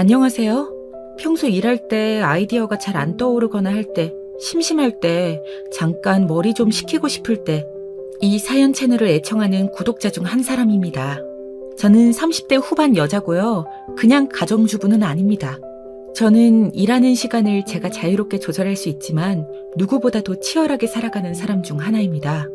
안녕하세요. 평소 일할 때 아이디어가 잘 안 떠오르거나 할 때, 심심할 때, 잠깐 머리 좀 식히고 싶을 때, 이 사연 채널을 애청하는 구독자 중 한 사람입니다. 저는 30대 후반 여자고요. 그냥 가정주부는 아닙니다. 저는 일하는 시간을 제가 자유롭게 조절할 수 있지만 누구보다도 치열하게 살아가는 사람 중 하나입니다.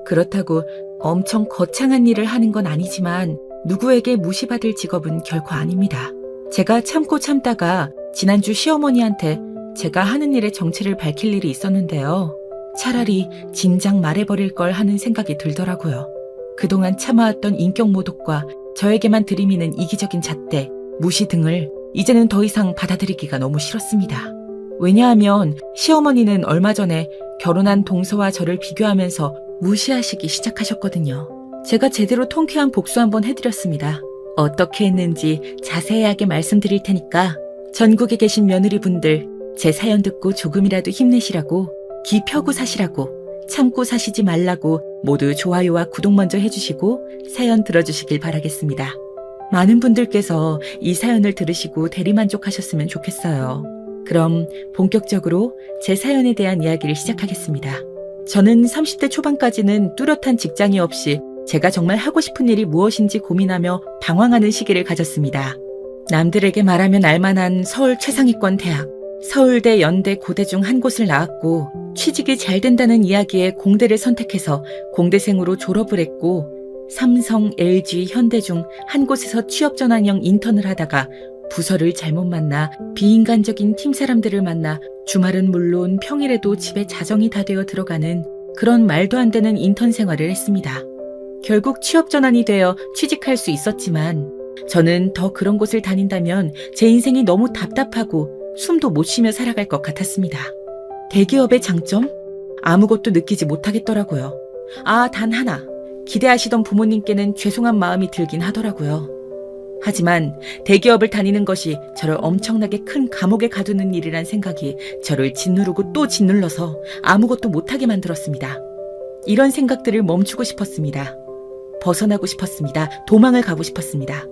그렇다고 엄청 거창한 일을 하는 건 아니지만 누구에게 무시받을 직업은 결코 아닙니다. 제가 참고 참다가 지난주 시어머니한테 제가 하는 일의 정체를 밝힐 일이 있었는데요. 차라리 진작 말해버릴 걸 하는 생각이 들더라고요. 그동안 참아왔던 인격 모독과 저에게만 들이미는 이기적인 잣대, 무시 등을 이제는 더 이상 받아들이기가 너무 싫었습니다. 왜냐하면 시어머니는 얼마 전에 결혼한 동서와 저를 비교하면서 무시하시기 시작하셨거든요. 제가 제대로 통쾌한 복수 한번 해드렸습니다. 어떻게 했는지 자세하게 말씀드릴 테니까 전국에 계신 며느리분들 제 사연 듣고 조금이라도 힘내시라고, 기 펴고 사시라고, 참고 사시지 말라고 모두 좋아요와 구독 먼저 해주시고 사연 들어주시길 바라겠습니다. 많은 분들께서 이 사연을 들으시고 대리만족하셨으면 좋겠어요. 그럼 본격적으로 제 사연에 대한 이야기를 시작하겠습니다. 저는 30대 초반까지는 뚜렷한 직장이 없이 제가 정말 하고 싶은 일이 무엇인지 고민하며 방황하는 시기를 가졌습니다. 남들에게 말하면 알만한 서울 최상위권 대학, 서울대, 연대, 고대 중 한 곳을 나왔고 취직이 잘 된다는 이야기에 공대를 선택해서 공대생으로 졸업을 했고 삼성, LG, 현대 중 한 곳에서 취업 전환형 인턴을 하다가 부서를 잘못 만나 비인간적인 팀 사람들을 만나 주말은 물론 평일에도 집에 자정이 다 되어 들어가는 그런 말도 안 되는 인턴 생활을 했습니다. 결국 취업 전환이 되어 취직할 수 있었지만 저는 더 그런 곳을 다닌다면 제 인생이 너무 답답하고 숨도 못 쉬며 살아갈 것 같았습니다. 대기업의 장점? 아무것도 느끼지 못하겠더라고요. 단 하나. 기대하시던 부모님께는 죄송한 마음이 들긴 하더라고요. 하지만 대기업을 다니는 것이 저를 엄청나게 큰 감옥에 가두는 일이란 생각이 저를 짓누르고 또 짓눌러서 아무것도 못하게 만들었습니다. 이런 생각들을 멈추고 싶었습니다. 벗어나고 싶었습니다. 도망을 가고 싶었습니다.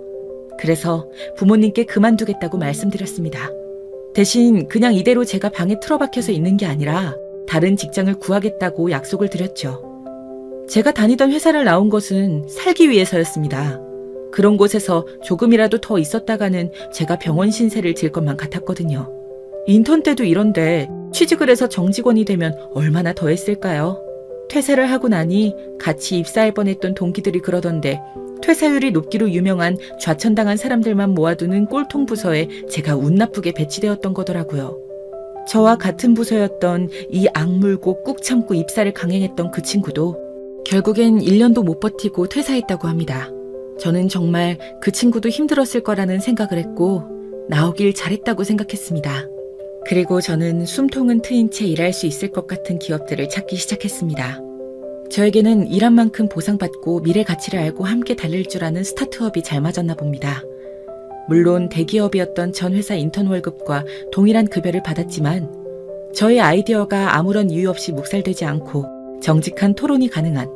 그래서 부모님께 그만두겠다고 말씀드렸습니다. 대신 그냥 이대로 제가 방에 틀어박혀서 있는 게 아니라 다른 직장을 구하겠다고 약속을 드렸죠. 제가 다니던 회사를 나온 것은 살기 위해서였습니다. 그런 곳에서 조금이라도 더 있었다가는 제가 병원 신세를 질 것만 같았거든요. 인턴 때도 이런데 취직을 해서 정직원이 되면 얼마나 더 했을까요? 퇴사를 하고 나니 같이 입사할 뻔했던 동기들이 그러던데 퇴사율이 높기로 유명한 좌천당한 사람들만 모아두는 꼴통 부서에 제가 운 나쁘게 배치되었던 거더라고요. 저와 같은 부서였던 이 악물고 꾹 참고 입사를 강행했던 그 친구도 결국엔 1년도 못 버티고 퇴사했다고 합니다. 저는 정말 그 친구도 힘들었을 거라는 생각을 했고 나오길 잘했다고 생각했습니다. 그리고 저는 숨통은 트인 채 일할 수 있을 것 같은 기업들을 찾기 시작했습니다. 저에게는 일한 만큼 보상받고 미래 가치를 알고 함께 달릴 줄 아는 스타트업이 잘 맞았나 봅니다. 물론 대기업이었던 전 회사 인턴 월급과 동일한 급여를 받았지만 저의 아이디어가 아무런 이유 없이 묵살되지 않고 정직한 토론이 가능한,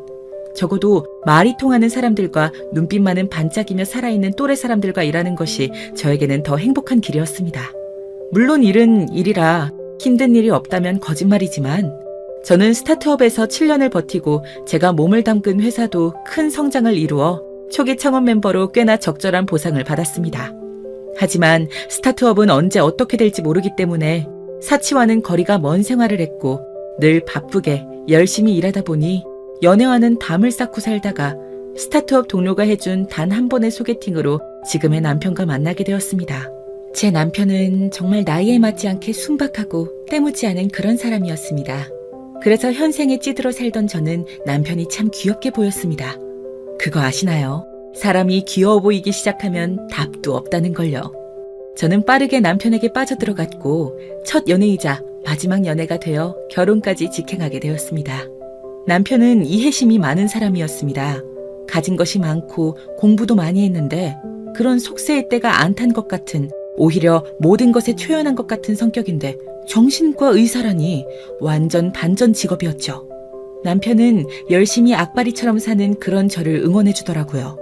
적어도 말이 통하는 사람들과 눈빛만은 반짝이며 살아있는 또래 사람들과 일하는 것이 저에게는 더 행복한 길이었습니다. 물론 일은 일이라 힘든 일이 없다면 거짓말이지만 저는 스타트업에서 7년을 버티고 제가 몸을 담근 회사도 큰 성장을 이루어 초기 창업 멤버로 꽤나 적절한 보상을 받았습니다. 하지만 스타트업은 언제 어떻게 될지 모르기 때문에 사치와는 거리가 먼 생활을 했고 늘 바쁘게 열심히 일하다 보니 연애와는 담을 쌓고 살다가 스타트업 동료가 해준 단 한 번의 소개팅으로 지금의 남편과 만나게 되었습니다. 제 남편은 정말 나이에 맞지 않게 순박하고 때묻지 않은 그런 사람이었습니다. 그래서 현생에 찌들어 살던 저는 남편이 참 귀엽게 보였습니다. 그거 아시나요? 사람이 귀여워 보이기 시작하면 답도 없다는 걸요. 저는 빠르게 남편에게 빠져들어갔고 첫 연애이자 마지막 연애가 되어 결혼까지 직행하게 되었습니다. 남편은 이해심이 많은 사람이었습니다. 가진 것이 많고 공부도 많이 했는데 그런 속세의 때가 안 탄 것 같은, 오히려 모든 것에 초연한 것 같은 성격인데 정신과 의사라니 완전 반전 직업이었죠. 남편은 열심히 악바리처럼 사는 그런 저를 응원해 주더라고요.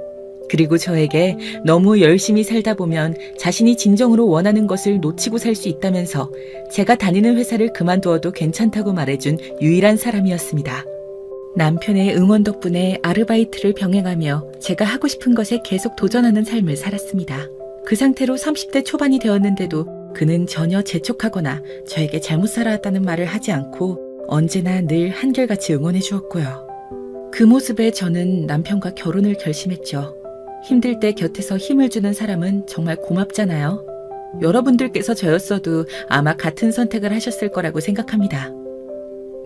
그리고 저에게 너무 열심히 살다 보면 자신이 진정으로 원하는 것을 놓치고 살 수 있다면서 제가 다니는 회사를 그만두어도 괜찮다고 말해준 유일한 사람이었습니다. 남편의 응원 덕분에 아르바이트를 병행하며 제가 하고 싶은 것에 계속 도전하는 삶을 살았습니다. 그 상태로 30대 초반이 되었는데도 그는 전혀 재촉하거나 저에게 잘못 살아왔다는 말을 하지 않고 언제나 늘 한결같이 응원해 주었고요. 그 모습에 저는 남편과 결혼을 결심했죠. 힘들 때 곁에서 힘을 주는 사람은 정말 고맙잖아요. 여러분들께서 저였어도 아마 같은 선택을 하셨을 거라고 생각합니다.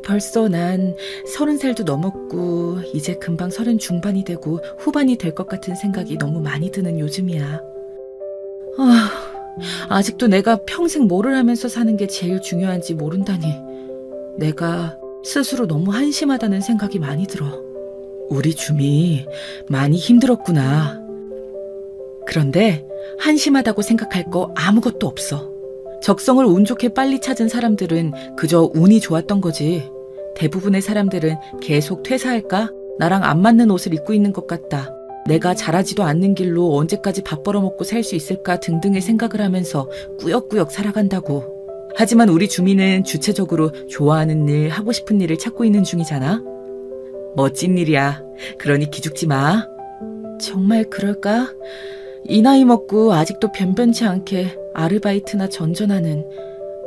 벌써 난 30살도 넘었고 이제 금방 30 중반이 되고 후반이 될 것 같은 생각이 너무 많이 드는 요즘이야. 아직도 내가 평생 뭐를 하면서 사는 게 제일 중요한지 모른다니 내가 스스로 너무 한심하다는 생각이 많이 들어. 우리 주미 많이 힘들었구나. 그런데 한심하다고 생각할 거 아무것도 없어. 적성을 운 좋게 빨리 찾은 사람들은 그저 운이 좋았던 거지. 대부분의 사람들은 계속 퇴사할까? 나랑 안 맞는 옷을 입고 있는 것 같다. 내가 잘하지도 않는 길로 언제까지 밥 벌어먹고 살 수 있을까 등등의 생각을 하면서 꾸역꾸역 살아간다고. 하지만 우리 주미는 주체적으로 좋아하는 일, 하고 싶은 일을 찾고 있는 중이잖아. 멋진 일이야. 그러니 기죽지 마. 정말 그럴까? 이 나이 먹고 아직도 변변치 않게 아르바이트나 전전하는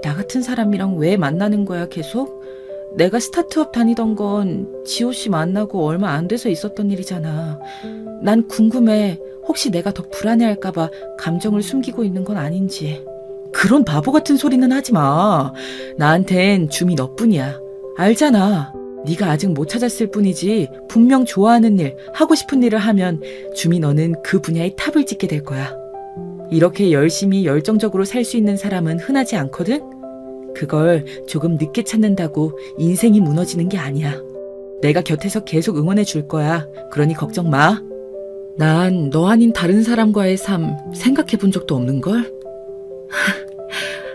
나 같은 사람이랑 왜 만나는 거야 계속? 내가 스타트업 다니던 건 지호 씨 만나고 얼마 안 돼서 있었던 일이잖아. 난 궁금해. 혹시 내가 더 불안해할까봐 감정을 숨기고 있는 건 아닌지. 그런 바보 같은 소리는 하지 마. 나한텐 주미 너뿐이야. 알잖아. 네가 아직 못 찾았을 뿐이지 분명 좋아하는 일, 하고 싶은 일을 하면 주미 너는 그 분야의 탑을 찍게 될 거야. 이렇게 열심히 열정적으로 살 수 있는 사람은 흔하지 않거든? 그걸 조금 늦게 찾는다고 인생이 무너지는 게 아니야. 내가 곁에서 계속 응원해 줄 거야. 그러니 걱정 마. 난 너 아닌 다른 사람과의 삶 생각해 본 적도 없는걸?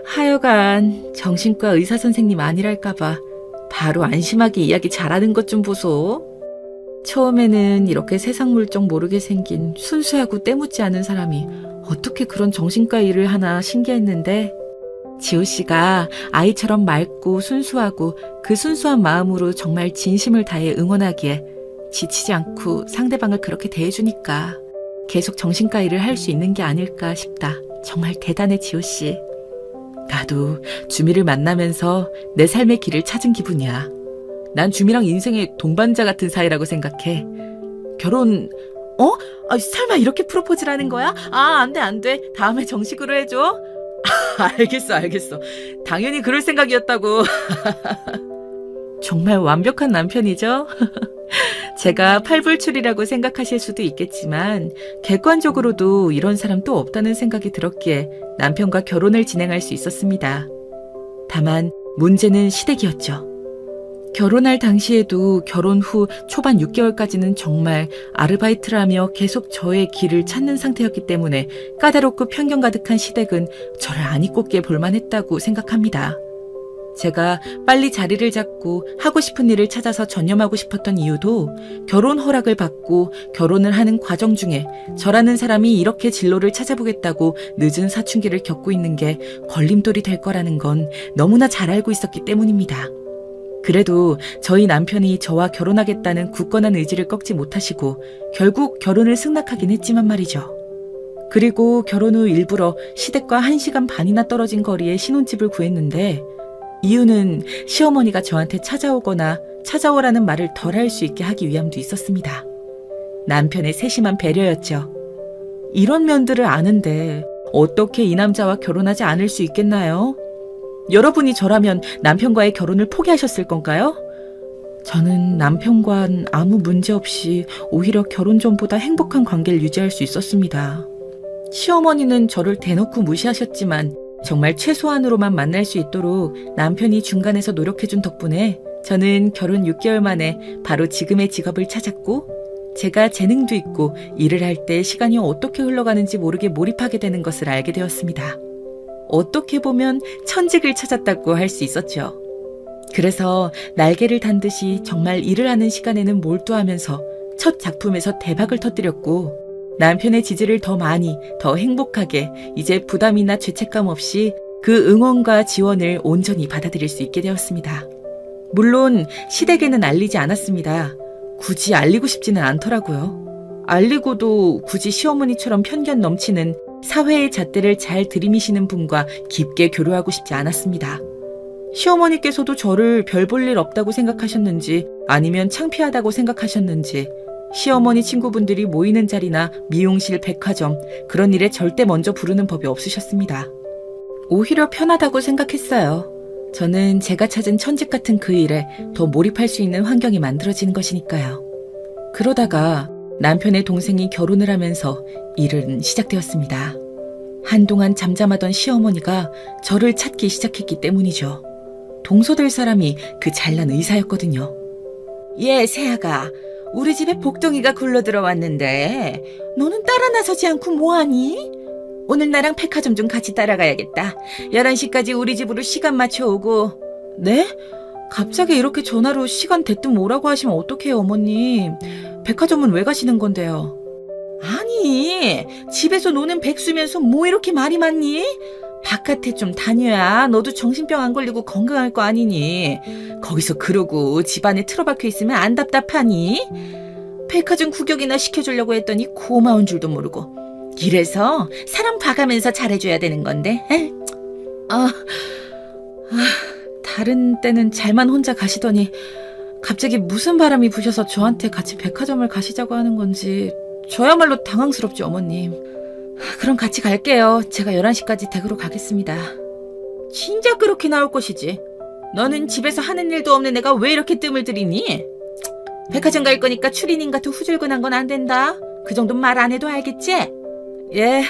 하여간 정신과 의사 선생님 아니랄까봐 바로 안심하게 이야기 잘하는 것 좀 보소. 처음에는 이렇게 세상 물정 모르게 생긴 순수하고 때묻지 않은 사람이 어떻게 그런 정신과 일을 하나 신기했는데 지호 씨가 아이처럼 맑고 순수하고 그 순수한 마음으로 정말 진심을 다해 응원하기에 지치지 않고 상대방을 그렇게 대해주니까 계속 정신과 일을 할 수 있는 게 아닐까 싶다. 정말 대단해 지호 씨. 나도 주미를 만나면서 내 삶의 길을 찾은 기분이야. 난 주미랑 인생의 동반자 같은 사이라고 생각해. 결혼, 설마 이렇게 프로포즈를 하는 거야? 안 돼. 다음에 정식으로 해줘. 알겠어. 당연히 그럴 생각이었다고. 정말 완벽한 남편이죠? 제가 팔불출이라고 생각하실 수도 있겠지만 객관적으로도 이런 사람 또 없다는 생각이 들었기에 남편과 결혼을 진행할 수 있었습니다. 다만 문제는 시댁이었죠. 결혼할 당시에도 결혼 후 초반 6개월까지는 정말 아르바이트를 하며 계속 저의 길을 찾는 상태였기 때문에 까다롭고 편견 가득한 시댁은 저를 안이 꼽게 볼만했다고 생각합니다. 제가 빨리 자리를 잡고 하고 싶은 일을 찾아서 전념하고 싶었던 이유도 결혼 허락을 받고 결혼을 하는 과정 중에 저라는 사람이 이렇게 진로를 찾아보겠다고 늦은 사춘기를 겪고 있는 게 걸림돌이 될 거라는 건 너무나 잘 알고 있었기 때문입니다. 그래도 저희 남편이 저와 결혼하겠다는 굳건한 의지를 꺾지 못하시고 결국 결혼을 승낙하긴 했지만 말이죠. 그리고 결혼 후 일부러 시댁과 1시간 반이나 떨어진 거리에 신혼집을 구했는데 이유는 시어머니가 저한테 찾아오거나 찾아오라는 말을 덜 할 수 있게 하기 위함도 있었습니다. 남편의 세심한 배려였죠. 이런 면들을 아는데 어떻게 이 남자와 결혼하지 않을 수 있겠나요? 여러분이 저라면 남편과의 결혼을 포기하셨을 건가요? 저는 남편과는 아무 문제 없이 오히려 결혼 전보다 행복한 관계를 유지할 수 있었습니다. 시어머니는 저를 대놓고 무시하셨지만 정말 최소한으로만 만날 수 있도록 남편이 중간에서 노력해준 덕분에 저는 결혼 6개월 만에 바로 지금의 직업을 찾았고 제가 재능도 있고 일을 할 때 시간이 어떻게 흘러가는지 모르게 몰입하게 되는 것을 알게 되었습니다. 어떻게 보면 천직을 찾았다고 할 수 있었죠. 그래서 날개를 단 듯이 정말 일을 하는 시간에는 몰두하면서 첫 작품에서 대박을 터뜨렸고 남편의 지지를 더 많이, 더 행복하게, 이제 부담이나 죄책감 없이 그 응원과 지원을 온전히 받아들일 수 있게 되었습니다. 물론 시댁에는 알리지 않았습니다. 굳이 알리고 싶지는 않더라고요. 알리고도 굳이 시어머니처럼 편견 넘치는 사회의 잣대를 잘 들이미시는 분과 깊게 교류하고 싶지 않았습니다. 시어머니께서도 저를 별 볼 일 없다고 생각하셨는지 아니면 창피하다고 생각하셨는지 시어머니 친구분들이 모이는 자리나 미용실, 백화점 그런 일에 절대 먼저 부르는 법이 없으셨습니다. 오히려 편하다고 생각했어요. 저는 제가 찾은 천직 같은 그 일에 더 몰입할 수 있는 환경이 만들어지는 것이니까요. 그러다가 남편의 동생이 결혼을 하면서 일은 시작되었습니다. 한동안 잠잠하던 시어머니가 저를 찾기 시작했기 때문이죠. 동서될 사람이 그 잘난 의사였거든요. 예, 새아가, 우리 집에 복덩이가 굴러 들어왔는데 너는 따라 나서지 않고 뭐하니? 오늘 나랑 백화점 좀 같이 따라가야겠다. 11시까지 우리 집으로 시간 맞춰오고. 네? 갑자기 이렇게 전화로 시간 대뜸 오라고 하시면 어떡해요, 어머님. 백화점은 왜 가시는 건데요? 아니, 집에서 노는 백수면서 뭐 이렇게 말이 많니? 바깥에 좀 다녀야 너도 정신병 안 걸리고 건강할 거 아니니. 거기서 그러고 집안에 틀어박혀 있으면 안 답답하니? 백화점 구경이나 시켜주려고 했더니 고마운 줄도 모르고. 이래서 사람 봐가면서 잘해줘야 되는 건데. 다른 때는 잘만 혼자 가시더니 갑자기 무슨 바람이 부셔서 저한테 같이 백화점을 가시자고 하는 건지 저야말로 당황스럽죠, 어머님. 그럼 같이 갈게요. 제가 11시까지 댁으로 가겠습니다. 진짜 그렇게 나올 것이지. 너는 집에서 하는 일도 없는 애가 왜 이렇게 뜸을 들이니? 백화점 갈 거니까 추리닝 같은 후줄근한 건 안 된다. 그 정도는 말 안 해도 알겠지? 예,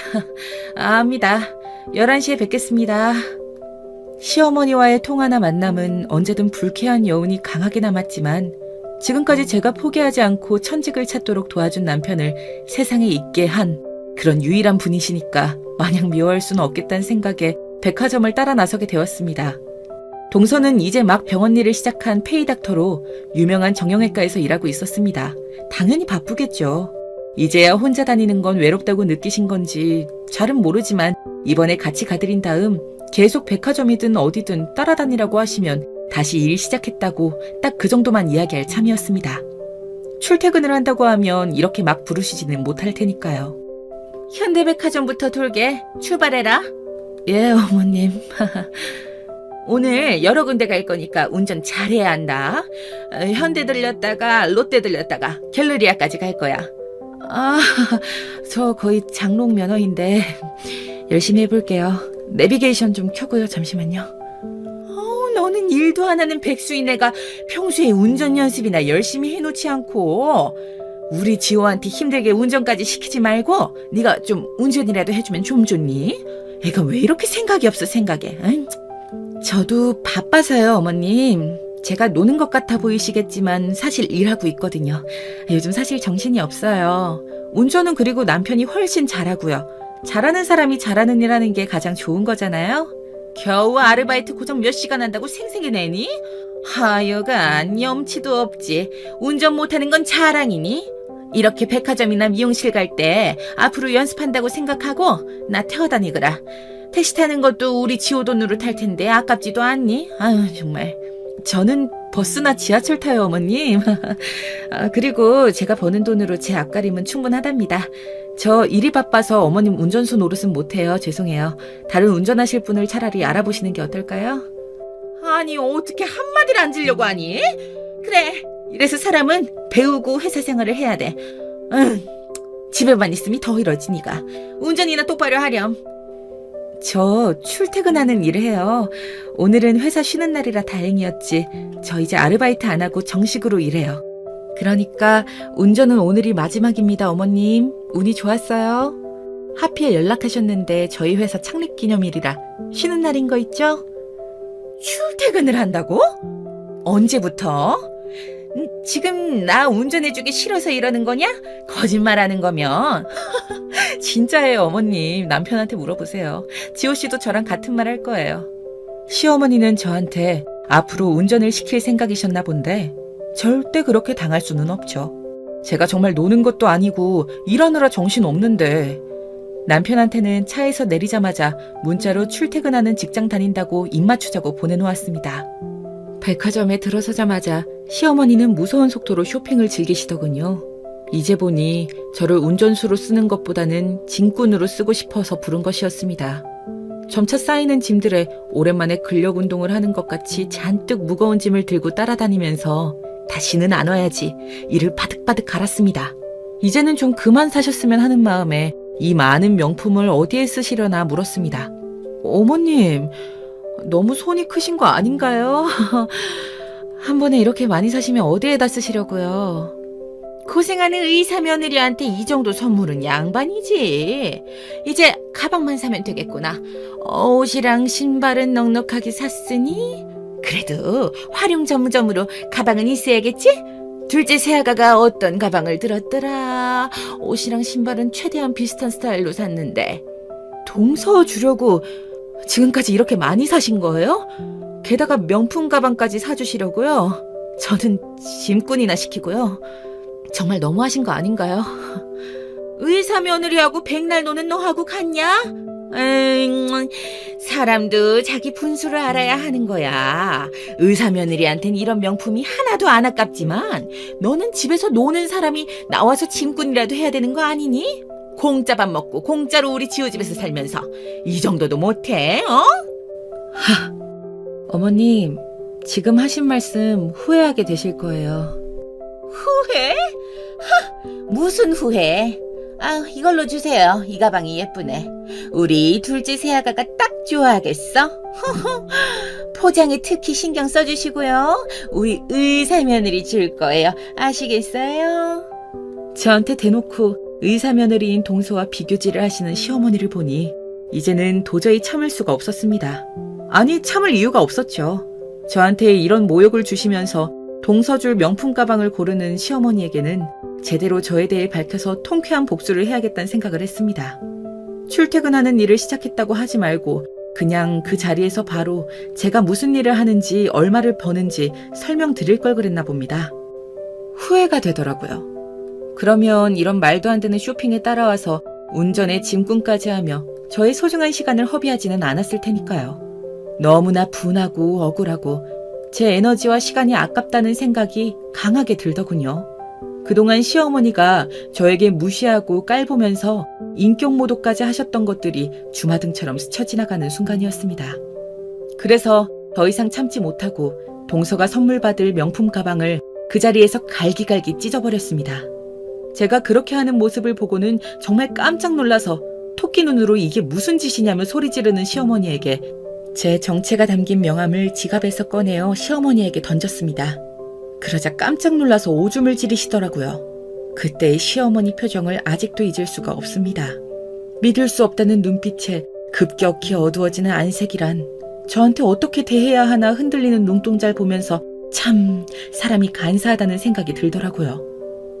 압니다. 11시에 뵙겠습니다. 시어머니와의 통화나 만남은 언제든 불쾌한 여운이 강하게 남았지만 지금까지 제가 포기하지 않고 천직을 찾도록 도와준 남편을 세상에 있게 한 그런 유일한 분이시니까 마냥 미워할 수는 없겠다는 생각에 백화점을 따라 나서게 되었습니다. 동서는 이제 막 병원 일을 시작한 페이닥터로 유명한 정형외과에서 일하고 있었습니다. 당연히 바쁘겠죠. 이제야 혼자 다니는 건 외롭다고 느끼신 건지 잘은 모르지만 이번에 같이 가드린 다음 계속 백화점이든 어디든 따라다니라고 하시면 다시 일 시작했다고 딱 그 정도만 이야기할 참이었습니다. 출퇴근을 한다고 하면 이렇게 막 부르시지는 못할 테니까요. 현대백화점부터 돌게. 출발해라. 예, 어머님. 오늘 여러 군데 갈 거니까 운전 잘해야 한다. 현대 들렸다가 롯데 들렸다가 갤러리아까지 갈 거야. 저 거의 장롱 면허인데 열심히 해볼게요. 내비게이션 좀 켜고요. 잠시만요. 너는 일도 안 하는 백수인 애가 평소에 운전 연습이나 열심히 해놓지 않고 우리 지호한테 힘들게 운전까지 시키지 말고 네가 좀 운전이라도 해주면 좀 좋니? 애가 왜 이렇게 생각이 없어 생각해. 응? 저도 바빠서요, 어머님. 제가 노는 것 같아 보이시겠지만 사실 일하고 있거든요. 요즘 사실 정신이 없어요. 운전은 그리고 남편이 훨씬 잘하고요. 잘하는 사람이 잘하는 일 하는 게 가장 좋은 거잖아요. 겨우 아르바이트 고정 몇 시간 한다고 생색이 내니? 하여간 염치도 없지. 운전 못하는 건 자랑이니? 이렇게 백화점이나 미용실 갈 때 앞으로 연습한다고 생각하고 나 태워다니거라. 택시 타는 것도 우리 지호 돈으로 탈 텐데 아깝지도 않니? 아유 정말. 저는 버스나 지하철 타요, 어머님. 그리고 제가 버는 돈으로 제 앞가림은 충분하답니다. 저 일이 바빠서 어머님 운전수 노릇은 못해요. 죄송해요. 다른 운전하실 분을 차라리 알아보시는 게 어떨까요? 아니 어떻게 한마디를 안 지려고 하니? 그래, 이래서 사람은 배우고 회사 생활을 해야 돼. 집에만 있으면 더 이러지 니가. 운전이나 똑바로 하렴. 저 출퇴근하는 일을 해요. 오늘은 회사 쉬는 날이라 다행이었지. 저 이제 아르바이트 안 하고 정식으로 일해요. 그러니까 운전은 오늘이 마지막입니다, 어머님. 운이 좋았어요. 하필 연락하셨는데 저희 회사 창립기념일이라 쉬는 날인 거 있죠? 출퇴근을 한다고? 언제부터? 지금 나 운전해주기 싫어서 이러는 거냐? 거짓말하는 거면. 진짜예요, 어머님. 남편한테 물어보세요. 지호 씨도 저랑 같은 말 할 거예요. 시어머니는 저한테 앞으로 운전을 시킬 생각이셨나 본데 절대 그렇게 당할 수는 없죠. 제가 정말 노는 것도 아니고 일하느라 정신 없는데. 남편한테는 차에서 내리자마자 문자로 출퇴근하는 직장 다닌다고 입 맞추자고 보내놓았습니다. 백화점에 들어서자마자 시어머니는 무서운 속도로 쇼핑을 즐기시더군요. 이제 보니 저를 운전수로 쓰는 것보다는 짐꾼으로 쓰고 싶어서 부른 것이었습니다. 점차 쌓이는 짐들에 오랜만에 근력 운동을 하는 것 같이 잔뜩 무거운 짐을 들고 따라다니면서 다시는 안 와야지 이를 바득바득 갈았습니다. 이제는 좀 그만 사셨으면 하는 마음에 이 많은 명품을 어디에 쓰시려나 물었습니다. 어머님, 너무 손이 크신 거 아닌가요? 한 번에 이렇게 많이 사시면 어디에다 쓰시려고요? 고생하는 의사 며느리한테 이 정도 선물은 양반이지. 이제 가방만 사면 되겠구나. 옷이랑 신발은 넉넉하게 샀으니 그래도 활용 전문점으로 가방은 있어야겠지? 둘째 새아가가 어떤 가방을 들었더라. 옷이랑 신발은 최대한 비슷한 스타일로 샀는데. 동서 주려고 지금까지 이렇게 많이 사신 거예요? 게다가 명품 가방까지 사주시려고요? 저는 짐꾼이나 시키고요. 정말 너무하신 거 아닌가요? 의사 며느리하고 백날 노는 너하고 같냐? 사람도 자기 분수를 알아야 하는 거야. 의사 며느리한텐 이런 명품이 하나도 안 아깝지만 너는 집에서 노는 사람이 나와서 짐꾼이라도 해야 되는 거 아니니? 공짜 밥 먹고 공짜로 우리 지호집에서 살면서 이 정도도 못해, 어? 어머님, 지금 하신 말씀 후회하게 되실 거예요. 후회? 무슨 후회? 이걸로 주세요. 이 가방이 예쁘네. 우리 둘째 새아가가 딱 좋아하겠어? 포장에 특히 신경 써주시고요. 우리 의사 며느리 줄 거예요. 아시겠어요? 저한테 대놓고 의사 며느리인 동서와 비교질을 하시는 시어머니를 보니 이제는 도저히 참을 수가 없었습니다. 아니, 참을 이유가 없었죠. 저한테 이런 모욕을 주시면서 동서줄 명품 가방을 고르는 시어머니에게는 제대로 저에 대해 밝혀서 통쾌한 복수를 해야겠다는 생각을 했습니다. 출퇴근하는 일을 시작했다고 하지 말고 그냥 그 자리에서 바로 제가 무슨 일을 하는지 얼마를 버는지 설명드릴 걸 그랬나 봅니다. 후회가 되더라고요. 그러면 이런 말도 안 되는 쇼핑에 따라와서 운전에 짐꾼까지 하며 저의 소중한 시간을 허비하지는 않았을 테니까요. 너무나 분하고 억울하고 제 에너지와 시간이 아깝다는 생각이 강하게 들더군요. 그동안 시어머니가 저에게 무시하고 깔보면서 인격모독까지 하셨던 것들이 주마등처럼 스쳐 지나가는 순간이었습니다. 그래서 더 이상 참지 못하고 동서가 선물 받을 명품 가방을 그 자리에서 갈기갈기 찢어버렸습니다. 제가 그렇게 하는 모습을 보고는 정말 깜짝 놀라서 토끼 눈으로 이게 무슨 짓이냐며 소리 지르는 시어머니에게 제 정체가 담긴 명함을 지갑에서 꺼내어 시어머니에게 던졌습니다. 그러자 깜짝 놀라서 오줌을 지르시더라고요. 그때의 시어머니 표정을 아직도 잊을 수가 없습니다. 믿을 수 없다는 눈빛에 급격히 어두워지는 안색이란 저한테 어떻게 대해야 하나 흔들리는 눈동자를 보면서 참 사람이 간사하다는 생각이 들더라고요.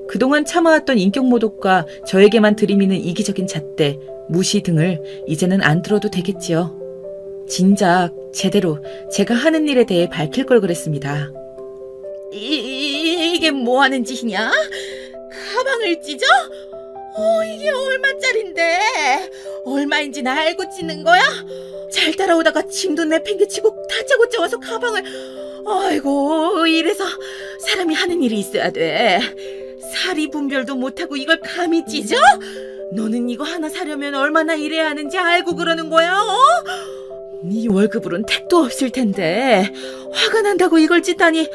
그동안 참아왔던 인격모독과 저에게만 들이미는 이기적인 잣대, 무시 등을 이제는 안 들어도 되겠지요. 진작 제대로 제가 하는 일에 대해 밝힐 걸 그랬습니다. 이게 뭐 하는 짓이냐? 가방을 찢어? 이게 얼마짜린데? 얼마인지는 알고 찢는 거야? 잘 따라오다가 짐도 내팽개치고 다짜고짜 와서 가방을... 아이고, 이래서 사람이 하는 일이 있어야 돼. 사리 분별도 못하고 이걸 감히 찢어? 너는 이거 하나 사려면 얼마나 일해야 하는지 알고 그러는 거야, 네 월급으로는 택도 없을 텐데 화가 난다고 이걸 찢다니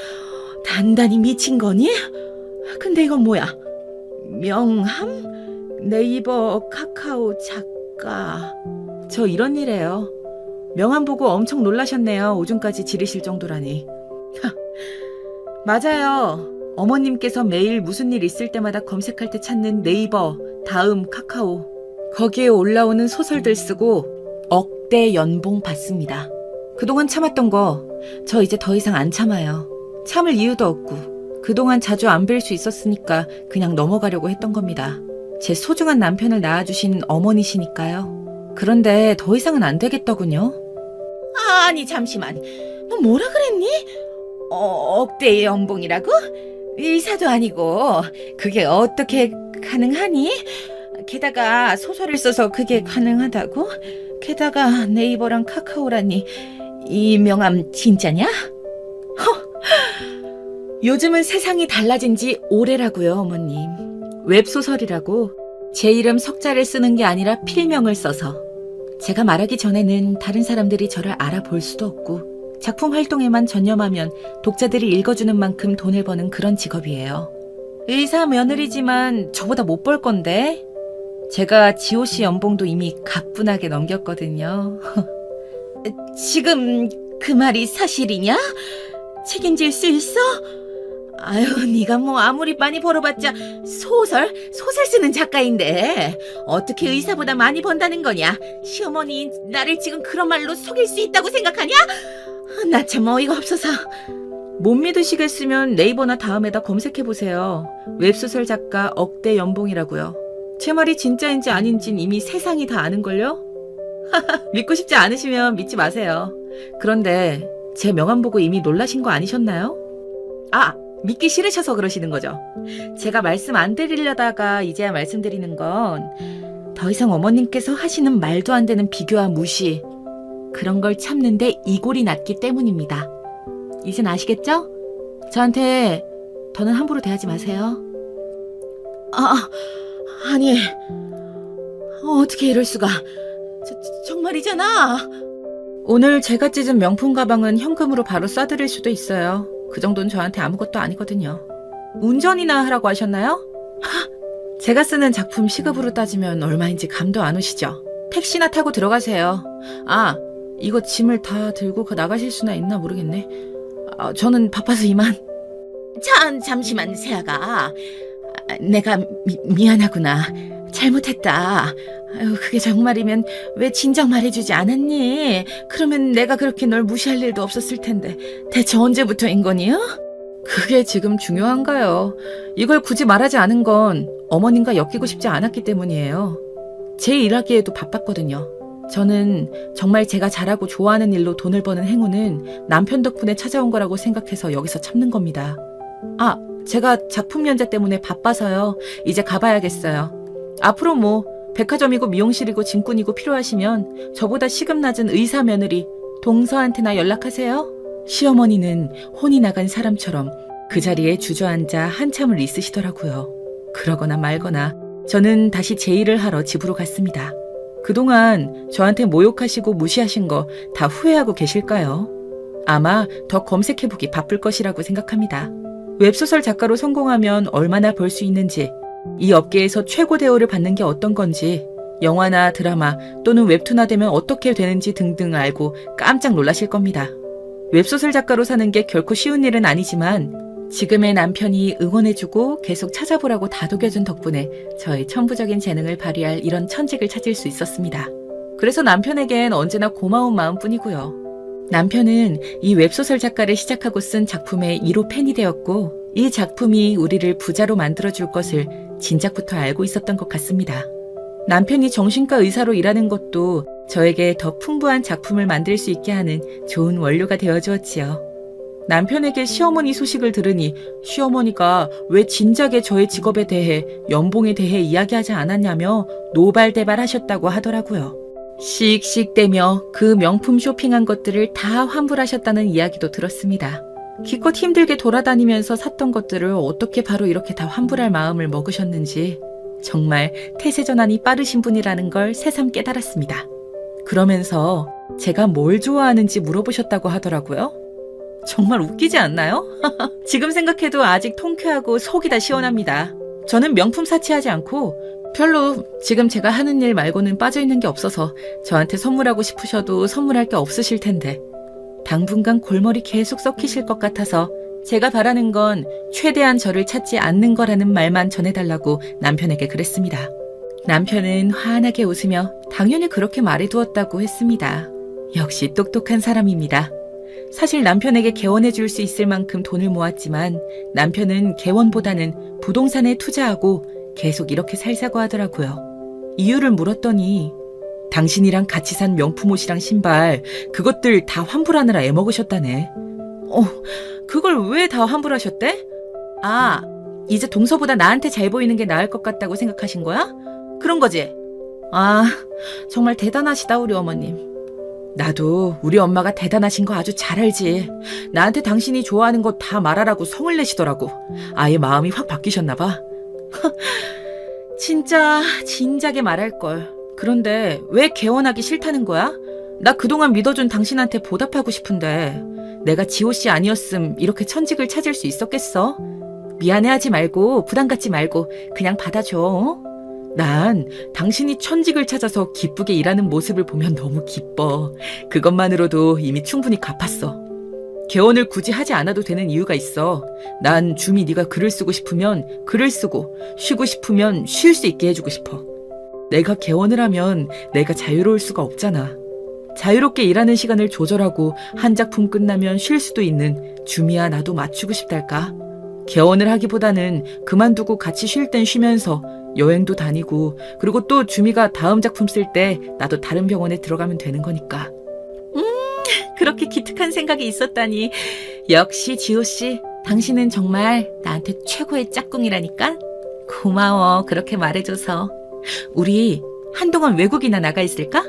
단단히 미친 거니? 근데 이건 뭐야? 명함? 네이버 카카오 작가. 저 이런 일이에요. 명함 보고 엄청 놀라셨네요. 오줌까지 지르실 정도라니. 맞아요. 어머님께서 매일 무슨 일 있을 때마다 검색할 때 찾는 네이버, 다음, 카카오. 거기에 올라오는 소설들 쓰고 억대 연봉 받습니다. 그동안 참았던 거 저 이제 더 이상 안 참아요. 참을 이유도 없고 그동안 자주 안 뵐 수 있었으니까 그냥 넘어가려고 했던 겁니다. 제 소중한 남편을 낳아주신 어머니시니까요. 그런데 더 이상은 안 되겠더군요. 아니 잠시만, 너 뭐라 그랬니? 억대의 연봉이라고? 의사도 아니고 그게 어떻게 가능하니? 게다가 소설을 써서 그게 가능하다고? 게다가 네이버랑 카카오라니 이 명함 진짜냐? 요즘은 세상이 달라진 지 오래라고요, 어머님. 웹소설이라고 제 이름 석자를 쓰는 게 아니라 필명을 써서 제가 말하기 전에는 다른 사람들이 저를 알아볼 수도 없고 작품 활동에만 전념하면 독자들이 읽어주는 만큼 돈을 버는 그런 직업이에요. 의사 며느리지만 저보다 못 벌 건데 제가 지호씨 연봉도 이미 가뿐하게 넘겼거든요. 지금 그 말이 사실이냐? 책임질 수 있어? 아유, 네가 뭐 아무리 많이 벌어봤자 소설 쓰는 작가인데 어떻게 의사보다 많이 번다는 거냐? 시어머니 나를 지금 그런 말로 속일 수 있다고 생각하냐? 나 참 어이가 없어서. 못 믿으시겠으면 네이버나 다음에다 검색해보세요. 웹소설 작가 억대 연봉이라고요. 제 말이 진짜인지 아닌진 이미 세상이 다 아는걸요? 믿고 싶지 않으시면 믿지 마세요. 그런데 제 명함 보고 이미 놀라신 거 아니셨나요? 아, 믿기 싫으셔서 그러시는 거죠. 제가 말씀 안 드리려다가 이제야 말씀드리는 건 더 이상 어머님께서 하시는 말도 안 되는 비교와 무시, 그런 걸 참는데 이골이 났기 때문입니다. 이젠 아시겠죠? 저한테 더는 함부로 대하지 마세요. 아니, 어떻게 이럴 수가. 정말이잖아. 오늘 제가 찢은 명품 가방은 현금으로 바로 쏴드릴 수도 있어요. 그 정도는 저한테 아무것도 아니거든요. 운전이나 하라고 하셨나요? 제가 쓰는 작품 시급으로 따지면 얼마인지 감도 안 오시죠? 택시나 타고 들어가세요. 아, 이거 짐을 다 들고 나가실 수나 있나 모르겠네. 저는 바빠서 이만. 잠시만, 세아가. 내가 미안하구나. 잘못했다. 아유, 그게 정말이면 왜 진작 말해주지 않았니? 그러면 내가 그렇게 널 무시할 일도 없었을 텐데. 대체 언제부터인 거니요? 그게 지금 중요한가요? 이걸 굳이 말하지 않은 건 어머님과 엮이고 싶지 않았기 때문이에요. 제 일하기에도 바빴거든요. 저는 정말 제가 잘하고 좋아하는 일로 돈을 버는 행운은 남편 덕분에 찾아온 거라고 생각해서 여기서 참는 겁니다. 아, 제가 작품 연재 때문에 바빠서요. 이제 가봐야겠어요. 앞으로 뭐 백화점이고 미용실이고 짐꾼이고 필요하시면 저보다 시급 낮은 의사 며느리 동서한테나 연락하세요. 시어머니는 혼이 나간 사람처럼 그 자리에 주저앉아 한참을 있으시더라고요. 그러거나 말거나 저는 다시 제 일을 하러 집으로 갔습니다. 그동안 저한테 모욕하시고 무시하신 거 다 후회하고 계실까요? 아마 더 검색해보기 바쁠 것이라고 생각합니다. 웹소설 작가로 성공하면 얼마나 벌 수 있는지, 이 업계에서 최고 대우를 받는 게 어떤 건지, 영화나 드라마 또는 웹툰화 되면 어떻게 되는지 등등 알고 깜짝 놀라실 겁니다. 웹소설 작가로 사는 게 결코 쉬운 일은 아니지만 지금의 남편이 응원해주고 계속 찾아보라고 다독여준 덕분에 저의 천부적인 재능을 발휘할 이런 천직을 찾을 수 있었습니다. 그래서 남편에겐 언제나 고마운 마음뿐이고요. 남편은 이 웹소설 작가를 시작하고 쓴 작품의 1호 팬이 되었고 이 작품이 우리를 부자로 만들어줄 것을 진작부터 알고 있었던 것 같습니다. 남편이 정신과 의사로 일하는 것도 저에게 더 풍부한 작품을 만들 수 있게 하는 좋은 원료가 되어주었지요. 남편에게 시어머니 소식을 들으니 시어머니가 왜 진작에 저의 직업에 대해, 연봉에 대해 이야기하지 않았냐며 노발대발하셨다고 하더라고요. 씩씩대며 그 명품 쇼핑한 것들을 다 환불하셨다는 이야기도 들었습니다. 기껏 힘들게 돌아다니면서 샀던 것들을 어떻게 바로 이렇게 다 환불할 마음을 먹으셨는지 정말 태세전환이 빠르신 분이라는 걸 새삼 깨달았습니다. 그러면서 제가 뭘 좋아하는지 물어보셨다고 하더라고요. 정말 웃기지 않나요? 지금 생각해도 아직 통쾌하고 속이 다 시원합니다. 저는 명품 사치하지 않고 별로 지금 제가 하는 일 말고는 빠져있는 게 없어서 저한테 선물하고 싶으셔도 선물할 게 없으실 텐데 당분간 골머리 계속 썩히실 것 같아서 제가 바라는 건 최대한 저를 찾지 않는 거라는 말만 전해달라고 남편에게 그랬습니다. 남편은 환하게 웃으며 당연히 그렇게 말해두었다고 했습니다. 역시 똑똑한 사람입니다. 사실 남편에게 개원해 줄 수 있을 만큼 돈을 모았지만 남편은 개원보다는 부동산에 투자하고 계속 이렇게 살자고 하더라고요. 이유를 물었더니 당신이랑 같이 산 명품 옷이랑 신발 그것들 다 환불하느라 애먹으셨다네. 그걸 왜 다 환불하셨대? 아, 이제 동서보다 나한테 잘 보이는 게 나을 것 같다고 생각하신 거야? 그런 거지? 아, 정말 대단하시다, 우리 어머님. 나도 우리 엄마가 대단하신 거 아주 잘 알지. 나한테 당신이 좋아하는 거 다 말하라고 성을 내시더라고. 아예 마음이 확 바뀌셨나 봐. 진짜 진작에 말할걸. 그런데 왜 개원하기 싫다는 거야? 나 그동안 믿어준 당신한테 보답하고 싶은데 내가 지호씨 아니었음 이렇게 천직을 찾을 수 있었겠어? 미안해하지 말고 부담 갖지 말고 그냥 받아줘. 어? 난 당신이 천직을 찾아서 기쁘게 일하는 모습을 보면 너무 기뻐. 그것만으로도 이미 충분히 갚았어. 개원을 굳이 하지 않아도 되는 이유가 있어. 난 줌이 네가 글을 쓰고 싶으면 글을 쓰고 쉬고 싶으면 쉴 수 있게 해주고 싶어. 내가 개원을 하면 내가 자유로울 수가 없잖아. 자유롭게 일하는 시간을 조절하고 한 작품 끝나면 쉴 수도 있는 줌이야 나도 맞추고 싶달까? 개원을 하기보다는 그만두고 같이 쉴 땐 쉬면서 여행도 다니고 그리고 또 줌이가 다음 작품 쓸 때 나도 다른 병원에 들어가면 되는 거니까. 그렇게 기특한 생각이 있었다니. 역시 지호씨, 당신은 정말 나한테 최고의 짝꿍이라니까? 고마워, 그렇게 말해줘서. 우리 한동안 외국이나 나가 있을까?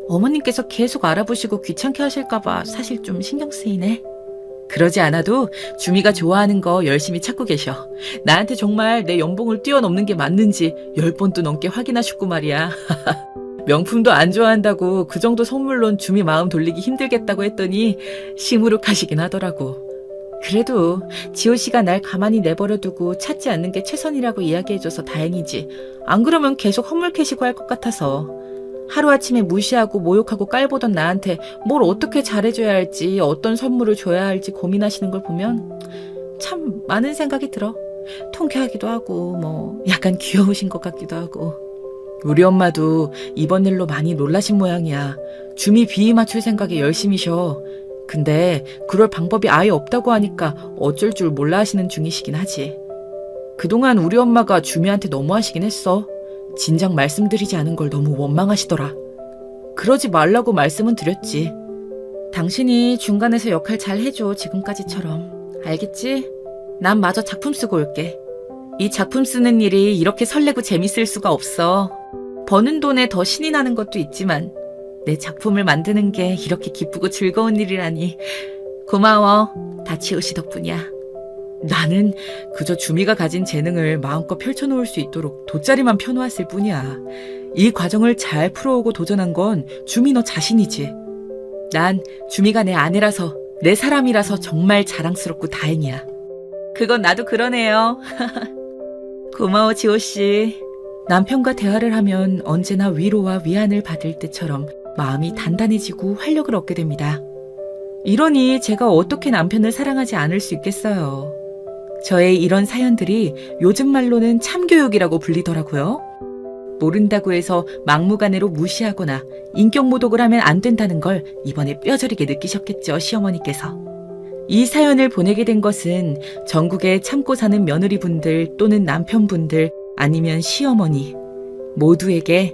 어머님께서 계속 알아보시고 귀찮게 하실까봐 사실 좀 신경 쓰이네. 그러지 않아도 주미가 좋아하는 거 열심히 찾고 계셔. 나한테 정말 내 연봉을 뛰어넘는 게 맞는지 10번도 넘게 확인하셨고 말이야. 명품도 안 좋아한다고 그 정도 선물론 주미 마음 돌리기 힘들겠다고 했더니 시무룩하시긴 하더라고. 그래도 지호씨가 날 가만히 내버려두고 찾지 않는 게 최선이라고 이야기해줘서 다행이지. 안 그러면 계속 헛물캐시고 할 것 같아서. 하루아침에 무시하고 모욕하고 깔보던 나한테 뭘 어떻게 잘해줘야 할지 어떤 선물을 줘야 할지 고민하시는 걸 보면 참 많은 생각이 들어. 통쾌하기도 하고 약간 귀여우신 것 같기도 하고. 우리 엄마도 이번 일로 많이 놀라신 모양이야. 주미 비위 맞출 생각에 열심히 쉬어. 근데 그럴 방법이 아예 없다고 하니까 어쩔 줄 몰라 하시는 중이시긴 하지. 그동안 우리 엄마가 주미한테 너무하시긴 했어. 진작 말씀드리지 않은 걸 너무 원망하시더라. 그러지 말라고 말씀은 드렸지. 당신이 중간에서 역할 잘 해줘, 지금까지처럼. 알겠지? 난 마저 작품 쓰고 올게. 이 작품 쓰는 일이 이렇게 설레고 재밌을 수가 없어. 버는 돈에 더 신이 나는 것도 있지만 내 작품을 만드는 게 이렇게 기쁘고 즐거운 일이라니. 고마워. 다 지호씨 덕분이야. 나는 그저 주미가 가진 재능을 마음껏 펼쳐놓을 수 있도록 돗자리만 펴놓았을 뿐이야. 이 과정을 잘 풀어오고 도전한 건 주미 너 자신이지. 난 주미가 내 아내라서 내 사람이라서 정말 자랑스럽고 다행이야. 그건 나도 그러네요. 고마워 지호씨. 남편과 대화를 하면 언제나 위로와 위안을 받을 때처럼 마음이 단단해지고 활력을 얻게 됩니다. 이러니 제가 어떻게 남편을 사랑하지 않을 수 있겠어요. 저의 이런 사연들이 요즘 말로는 참교육이라고 불리더라고요. 모른다고 해서 막무가내로 무시하거나 인격모독을 하면 안 된다는 걸 이번에 뼈저리게 느끼셨겠죠, 시어머니께서. 이 사연을 보내게 된 것은 전국에 참고 사는 며느리분들 또는 남편분들 아니면 시어머니 모두에게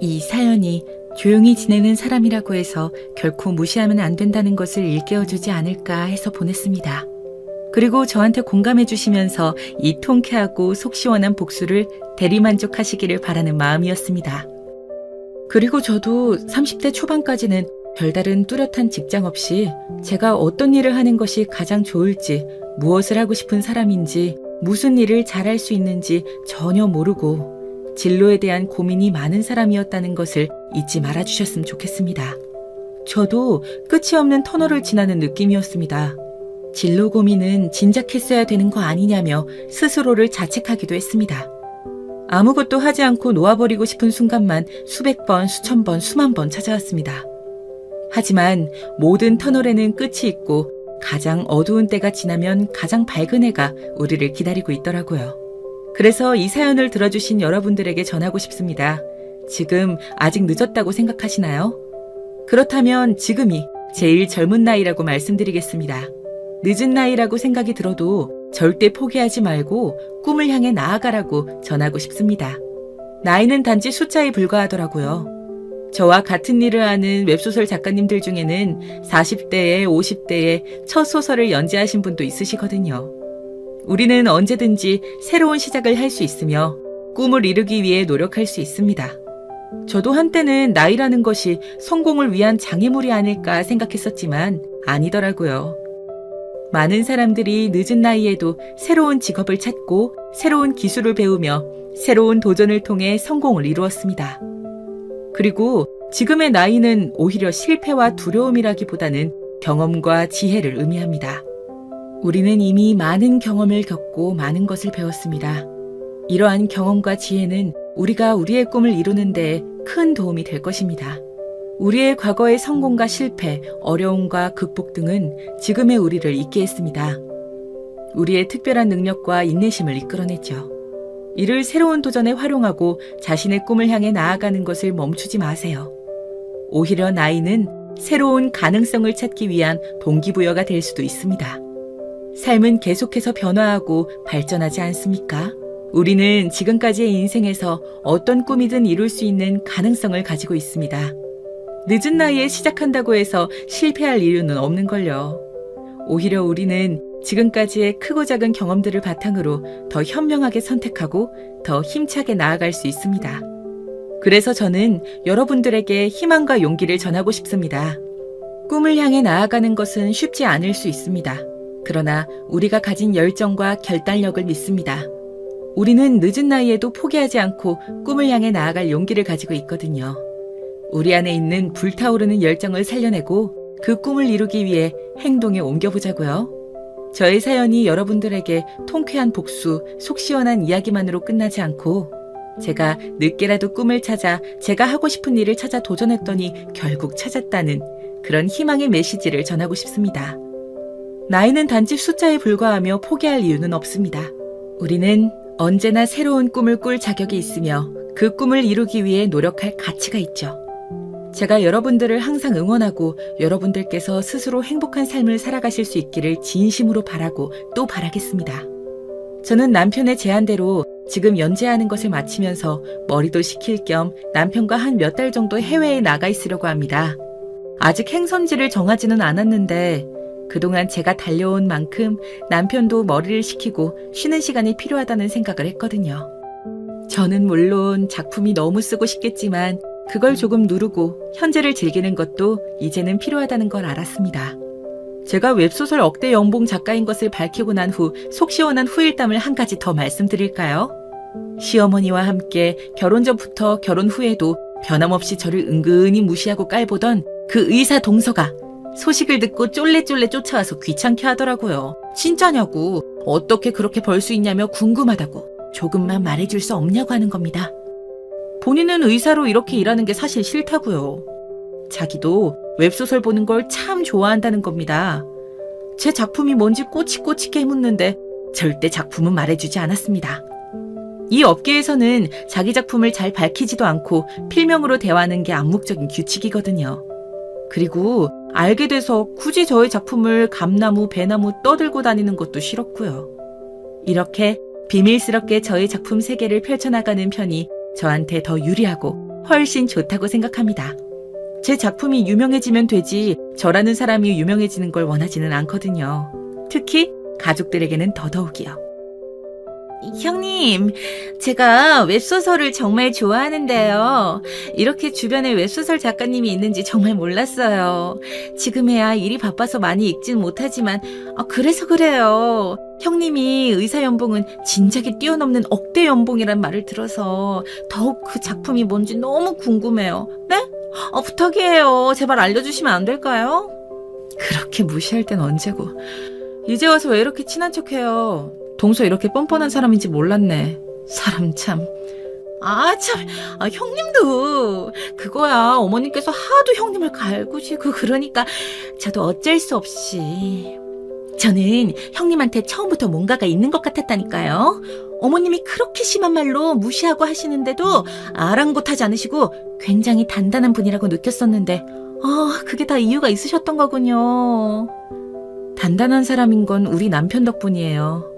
이 사연이 조용히 지내는 사람이라고 해서 결코 무시하면 안 된다는 것을 일깨워주지 않을까 해서 보냈습니다. 그리고 저한테 공감해 주시면서 이 통쾌하고 속 시원한 복수를 대리만족하시기를 바라는 마음이었습니다. 그리고 저도 30대 초반까지는 별다른 뚜렷한 직장 없이 제가 어떤 일을 하는 것이 가장 좋을지, 무엇을 하고 싶은 사람인지, 무슨 일을 잘할 수 있는지 전혀 모르고 진로에 대한 고민이 많은 사람이었다는 것을 잊지 말아주셨으면 좋겠습니다. 저도 끝이 없는 터널을 지나는 느낌이었습니다. 진로 고민은 진작 했어야 되는 거 아니냐며 스스로를 자책하기도 했습니다. 아무것도 하지 않고 놓아버리고 싶은 순간만 수백 번, 수천 번, 수만 번 찾아왔습니다. 하지만 모든 터널에는 끝이 있고 가장 어두운 때가 지나면 가장 밝은 해가 우리를 기다리고 있더라고요. 그래서 이 사연을 들어주신 여러분들에게 전하고 싶습니다. 지금 아직 늦었다고 생각하시나요? 그렇다면 지금이 제일 젊은 나이라고 말씀드리겠습니다. 늦은 나이라고 생각이 들어도 절대 포기하지 말고 꿈을 향해 나아가라고 전하고 싶습니다. 나이는 단지 숫자에 불과하더라고요. 저와 같은 일을 하는 웹소설 작가님들 중에는 40대에 50대에 첫 소설을 연재하신 분도 있으시거든요. 우리는 언제든지 새로운 시작을 할 수 있으며 꿈을 이루기 위해 노력할 수 있습니다. 저도 한때는 나이라는 것이 성공을 위한 장애물이 아닐까 생각했었지만 아니더라고요. 많은 사람들이 늦은 나이에도 새로운 직업을 찾고 새로운 기술을 배우며 새로운 도전을 통해 성공을 이루었습니다. 그리고 지금의 나이는 오히려 실패와 두려움이라기보다는 경험과 지혜를 의미합니다. 우리는 이미 많은 경험을 겪고 많은 것을 배웠습니다. 이러한 경험과 지혜는 우리가 우리의 꿈을 이루는 데 큰 도움이 될 것입니다. 우리의 과거의 성공과 실패, 어려움과 극복 등은 지금의 우리를 있게 했습니다. 우리의 특별한 능력과 인내심을 이끌어냈죠. 이를 새로운 도전에 활용하고 자신의 꿈을 향해 나아가는 것을 멈추지 마세요. 오히려 나이는 새로운 가능성을 찾기 위한 동기부여가 될 수도 있습니다. 삶은 계속해서 변화하고 발전하지 않습니까? 우리는 지금까지의 인생에서 어떤 꿈이든 이룰 수 있는 가능성을 가지고 있습니다. 늦은 나이에 시작한다고 해서 실패할 이유는 없는걸요. 오히려 우리는 지금까지의 크고 작은 경험들을 바탕으로 더 현명하게 선택하고 더 힘차게 나아갈 수 있습니다. 그래서 저는 여러분들에게 희망과 용기를 전하고 싶습니다. 꿈을 향해 나아가는 것은 쉽지 않을 수 있습니다. 그러나 우리가 가진 열정과 결단력을 믿습니다. 우리는 늦은 나이에도 포기하지 않고 꿈을 향해 나아갈 용기를 가지고 있거든요. 우리 안에 있는 불타오르는 열정을 살려내고 그 꿈을 이루기 위해 행동에 옮겨보자고요. 저의 사연이 여러분들에게 통쾌한 복수, 속 시원한 이야기만으로 끝나지 않고 제가 늦게라도 꿈을 찾아 제가 하고 싶은 일을 찾아 도전했더니 결국 찾았다는 그런 희망의 메시지를 전하고 싶습니다. 나이는 단지 숫자에 불과하며 포기할 이유는 없습니다. 우리는 언제나 새로운 꿈을 꿀 자격이 있으며 그 꿈을 이루기 위해 노력할 가치가 있죠. 제가 여러분들을 항상 응원하고 여러분들께서 스스로 행복한 삶을 살아가실 수 있기를 진심으로 바라고 또 바라겠습니다. 저는 남편의 제안대로 지금 연재하는 것을 마치면서 머리도 식힐 겸 남편과 한 몇 달 정도 해외에 나가 있으려고 합니다. 아직 행선지를 정하지는 않았는데 그동안 제가 달려온 만큼 남편도 머리를 식히고 쉬는 시간이 필요하다는 생각을 했거든요. 저는 물론 작품이 너무 쓰고 싶겠지만 그걸 조금 누르고 현재를 즐기는 것도 이제는 필요하다는 걸 알았습니다. 제가 웹소설 억대 연봉 작가인 것을 밝히고 난 후 속 시원한 후일담을 한 가지 더 말씀드릴까요? 시어머니와 함께 결혼 전부터 결혼 후에도 변함없이 저를 은근히 무시하고 깔보던 그 의사 동서가 소식을 듣고 쫄래쫄래 쫓아와서 귀찮게 하더라고요. 진짜냐고, 어떻게 그렇게 벌 수 있냐며 궁금하다고, 조금만 말해줄 수 없냐고 하는 겁니다. 본인은 의사로 이렇게 일하는 게 사실 싫다고요. 자기도 웹소설 보는 걸 참 좋아한다는 겁니다. 제 작품이 뭔지 꼬치꼬치게 묻는데 절대 작품은 말해주지 않았습니다. 이 업계에서는 자기 작품을 잘 밝히지도 않고 필명으로 대화하는 게 암묵적인 규칙이거든요. 그리고 알게 돼서 굳이 저의 작품을 감나무, 배나무 떠들고 다니는 것도 싫었고요. 이렇게 비밀스럽게 저의 작품 세계를 펼쳐나가는 편이 저한테 더 유리하고 훨씬 좋다고 생각합니다. 제 작품이 유명해지면 되지 저라는 사람이 유명해지는 걸 원하지는 않거든요. 특히 가족들에게는 더더욱이요. 형님, 제가 웹소설을 정말 좋아하는데요. 이렇게 주변에 웹소설 작가님이 있는지 정말 몰랐어요. 지금에야 일이 바빠서 많이 읽진 못하지만 그래서 그래요. 형님이 의사 연봉은 진작에 뛰어넘는 억대 연봉이란 말을 들어서 더욱 그 작품이 뭔지 너무 궁금해요. 네? 부탁이에요. 제발 알려주시면 안 될까요? 그렇게 무시할 땐 언제고. 이제 와서 왜 이렇게 친한 척해요? 동서 이렇게 뻔뻔한 사람인지 몰랐네. 사람 참. 형님도 그거야. 어머님께서 하도 형님을 갈구시고 그러니까 저도 어쩔 수 없이. 저는 형님한테 처음부터 뭔가가 있는 것 같았다니까요. 어머님이 그렇게 심한 말로 무시하고 하시는데도 아랑곳하지 않으시고 굉장히 단단한 분이라고 느꼈었는데 그게 다 이유가 있으셨던 거군요. 단단한 사람인 건 우리 남편 덕분이에요.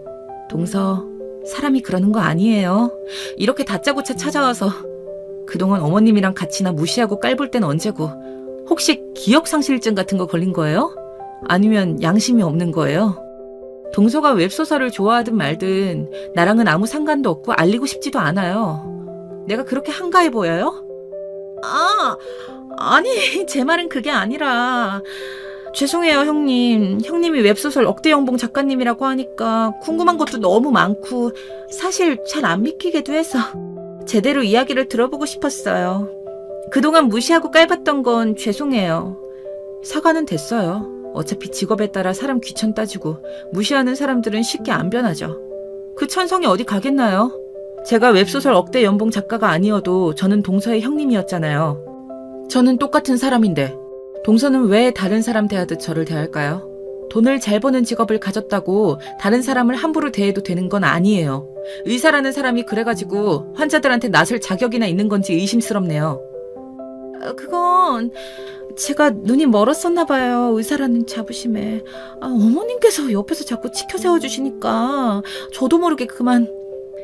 동서, 사람이 그러는 거 아니에요. 이렇게 다짜고짜 찾아와서 그동안 어머님이랑 같이나 무시하고 깔볼 땐 언제고. 혹시 기억상실증 같은 거 걸린 거예요? 아니면 양심이 없는 거예요? 동서가 웹소설을 좋아하든 말든 나랑은 아무 상관도 없고 알리고 싶지도 않아요. 내가 그렇게 한가해 보여요? 아니, 제 말은 그게 아니라 죄송해요, 형님. 형님이 웹소설 억대영봉 작가님이라고 하니까 궁금한 것도 너무 많고 사실 잘 안 믿기기도 해서 제대로 이야기를 들어보고 싶었어요. 그동안 무시하고 깔봤던 건 죄송해요. 사과는 됐어요. 어차피 직업에 따라 사람 귀천 따지고 무시하는 사람들은 쉽게 안 변하죠. 그 천성이 어디 가겠나요? 제가 웹소설 억대 연봉 작가가 아니어도 저는 동서의 형님이었잖아요. 저는 똑같은 사람인데 동서는 왜 다른 사람 대하듯 저를 대할까요? 돈을 잘 버는 직업을 가졌다고 다른 사람을 함부로 대해도 되는 건 아니에요. 의사라는 사람이 그래가지고 환자들한테 나설 자격이나 있는 건지 의심스럽네요. 그건 제가 눈이 멀었었나 봐요. 의사라는 자부심에. 어머님께서 옆에서 자꾸 치켜 세워주시니까 저도 모르게 그만.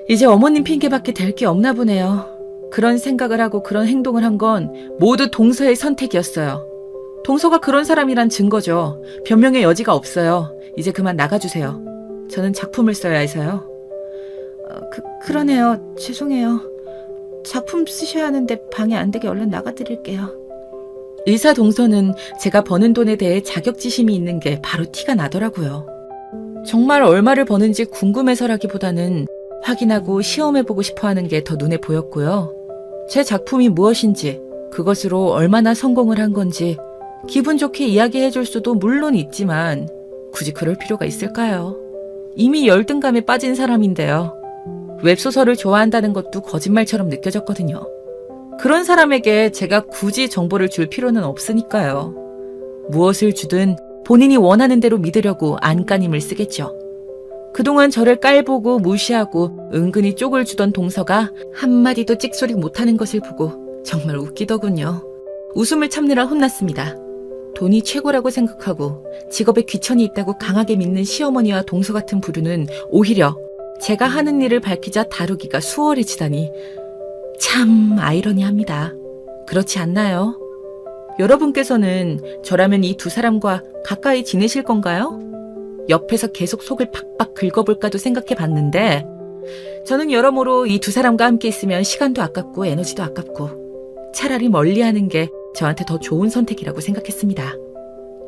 이제 어머님 핑계밖에 될 게 없나 보네요. 그런 생각을 하고 그런 행동을 한 건 모두 동서의 선택이었어요. 동서가 그런 사람이란 증거죠. 변명의 여지가 없어요. 이제 그만 나가주세요. 저는 작품을 써야 해서요. 그러네요. 죄송해요. 작품 쓰셔야 하는데 방해 안 되게 얼른 나가드릴게요. 의사 동서는 제가 버는 돈에 대해 자격지심이 있는 게 바로 티가 나더라고요. 정말 얼마를 버는지 궁금해서라기보다는 확인하고 시험해보고 싶어하는 게 더 눈에 보였고요. 제 작품이 무엇인지, 그것으로 얼마나 성공을 한 건지 기분 좋게 이야기해줄 수도 물론 있지만 굳이 그럴 필요가 있을까요? 이미 열등감에 빠진 사람인데요. 웹소설을 좋아한다는 것도 거짓말처럼 느껴졌거든요. 그런 사람에게 제가 굳이 정보를 줄 필요는 없으니까요. 무엇을 주든 본인이 원하는 대로 믿으려고 안간힘을 쓰겠죠. 그동안 저를 깔보고 무시하고 은근히 쪽을 주던 동서가 한마디도 찍소리 못하는 것을 보고 정말 웃기더군요. 웃음을 참느라 혼났습니다. 돈이 최고라고 생각하고 직업에 귀천이 있다고 강하게 믿는 시어머니와 동서 같은 부류는 오히려 제가 하는 일을 밝히자 다루기가 수월해지다니 참 아이러니합니다. 그렇지 않나요? 여러분께서는 저라면 이 두 사람과 가까이 지내실 건가요? 옆에서 계속 속을 팍팍 긁어볼까도 생각해봤는데 저는 여러모로 이 두 사람과 함께 있으면 시간도 아깝고 에너지도 아깝고 차라리 멀리하는 게 저한테 더 좋은 선택이라고 생각했습니다.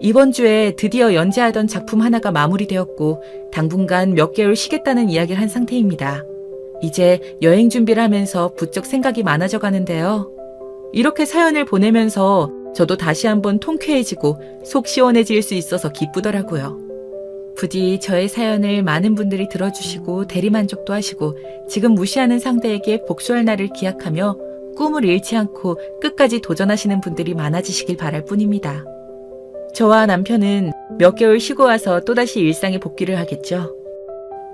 이번 주에 드디어 연재하던 작품 하나가 마무리되었고 당분간 몇 개월 쉬겠다는 이야기를 한 상태입니다. 이제 여행 준비를 하면서 부쩍 생각이 많아져 가는데요. 이렇게 사연을 보내면서 저도 다시 한번 통쾌해지고 속 시원해질 수 있어서 기쁘더라고요. 부디 저의 사연을 많은 분들이 들어주시고 대리만족도 하시고 지금 무시하는 상대에게 복수할 날을 기약하며 꿈을 잃지 않고 끝까지 도전하시는 분들이 많아지시길 바랄 뿐입니다. 저와 남편은 몇 개월 쉬고 와서 또다시 일상에 복귀를 하겠죠.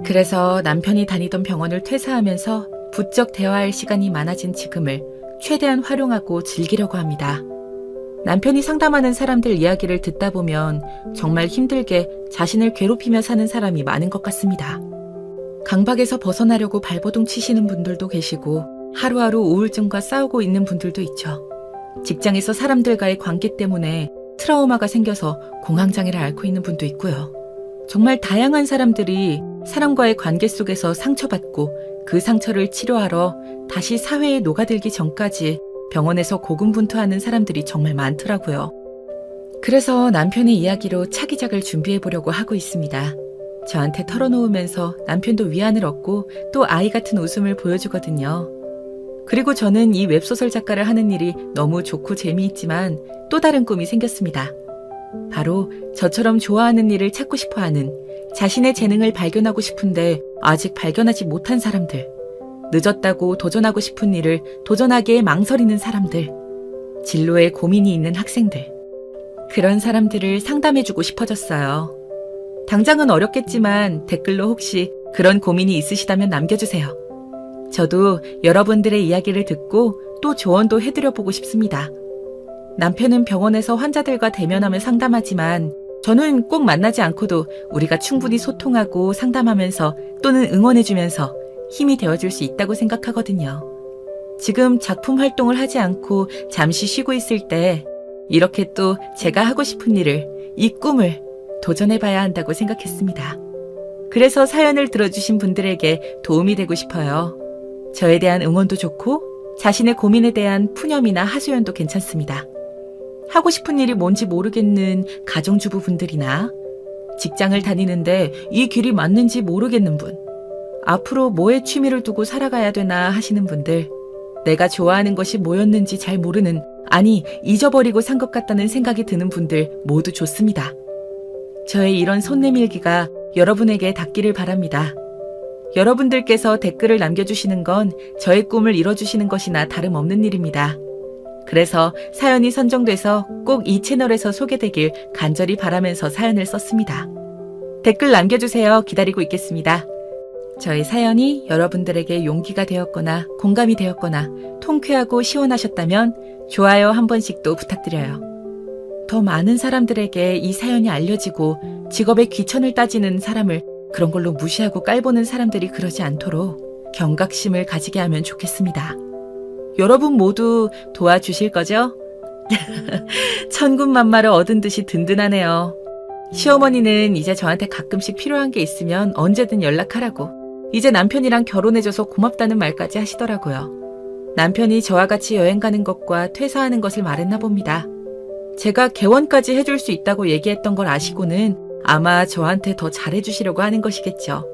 그래서 남편이 다니던 병원을 퇴사하면서 부쩍 대화할 시간이 많아진 지금을 최대한 활용하고 즐기려고 합니다. 남편이 상담하는 사람들 이야기를 듣다 보면 정말 힘들게 자신을 괴롭히며 사는 사람이 많은 것 같습니다. 강박에서 벗어나려고 발버둥 치시는 분들도 계시고 하루하루 우울증과 싸우고 있는 분들도 있죠. 직장에서 사람들과의 관계 때문에 트라우마가 생겨서 공황장애를 앓고 있는 분도 있고요. 정말 다양한 사람들이 사람과의 관계 속에서 상처받고 그 상처를 치료하러 다시 사회에 녹아들기 전까지 병원에서 고군분투하는 사람들이 정말 많더라고요. 그래서 남편의 이야기로 차기작을 준비해보려고 하고 있습니다. 저한테 털어놓으면서 남편도 위안을 얻고 또 아이 같은 웃음을 보여주거든요. 그리고 저는 이 웹소설 작가를 하는 일이 너무 좋고 재미있지만 또 다른 꿈이 생겼습니다. 바로 저처럼 좋아하는 일을 찾고 싶어하는, 자신의 재능을 발견하고 싶은데 아직 발견하지 못한 사람들, 늦었다고 도전하고 싶은 일을 도전하기에 망설이는 사람들, 진로에 고민이 있는 학생들, 그런 사람들을 상담해주고 싶어졌어요. 당장은 어렵겠지만 댓글로 혹시 그런 고민이 있으시다면 남겨주세요. 저도 여러분들의 이야기를 듣고 또 조언도 해드려보고 싶습니다. 남편은 병원에서 환자들과 대면하며 상담하지만 저는 꼭 만나지 않고도 우리가 충분히 소통하고 상담하면서 또는 응원해주면서 힘이 되어줄 수 있다고 생각하거든요. 지금 작품 활동을 하지 않고 잠시 쉬고 있을 때 이렇게 또 제가 하고 싶은 일을, 이 꿈을 도전해봐야 한다고 생각했습니다. 그래서 사연을 들어주신 분들에게 도움이 되고 싶어요. 저에 대한 응원도 좋고 자신의 고민에 대한 푸념이나 하소연도 괜찮습니다. 하고 싶은 일이 뭔지 모르겠는 가정주부분들이나 직장을 다니는데 이 길이 맞는지 모르겠는 분, 앞으로 뭐에 취미를 두고 살아가야 되나 하시는 분들, 내가 좋아하는 것이 뭐였는지 잘 모르는, 아니 잊어버리고 산 것 같다는 생각이 드는 분들 모두 좋습니다. 저의 이런 손 내밀기가 여러분에게 닿기를 바랍니다. 여러분들께서 댓글을 남겨주시는 건 저의 꿈을 이뤄주시는 것이나 다름없는 일입니다. 그래서 사연이 선정돼서 꼭 이 채널에서 소개되길 간절히 바라면서 사연을 썼습니다. 댓글 남겨주세요. 기다리고 있겠습니다. 저의 사연이 여러분들에게 용기가 되었거나 공감이 되었거나 통쾌하고 시원하셨다면 좋아요 한 번씩도 부탁드려요. 더 많은 사람들에게 이 사연이 알려지고 직업의 귀천을 따지는 사람을 그런 걸로 무시하고 깔보는 사람들이 그러지 않도록 경각심을 가지게 하면 좋겠습니다. 여러분 모두 도와주실 거죠? 천군만마를 얻은 듯이 든든하네요. 시어머니는 이제 저한테 가끔씩 필요한 게 있으면 언제든 연락하라고, 이제 남편이랑 결혼해줘서 고맙다는 말까지 하시더라고요. 남편이 저와 같이 여행 가는 것과 퇴사하는 것을 말했나 봅니다. 제가 개원까지 해줄 수 있다고 얘기했던 걸 아시고는 아마 저한테 더 잘해주시려고 하는 것이겠죠.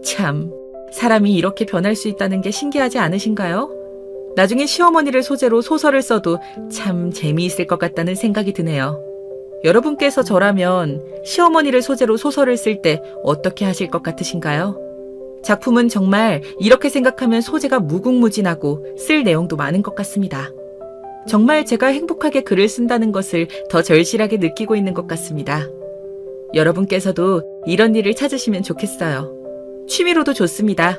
참, 사람이 이렇게 변할 수 있다는 게 신기하지 않으신가요? 나중에 시어머니를 소재로 소설을 써도 참 재미있을 것 같다는 생각이 드네요. 여러분께서 저라면 시어머니를 소재로 소설을 쓸 때 어떻게 하실 것 같으신가요? 작품은 정말 이렇게 생각하면 소재가 무궁무진하고 쓸 내용도 많은 것 같습니다. 정말 제가 행복하게 글을 쓴다는 것을 더 절실하게 느끼고 있는 것 같습니다. 여러분께서도 이런 일을 찾으시면 좋겠어요. 취미로도 좋습니다.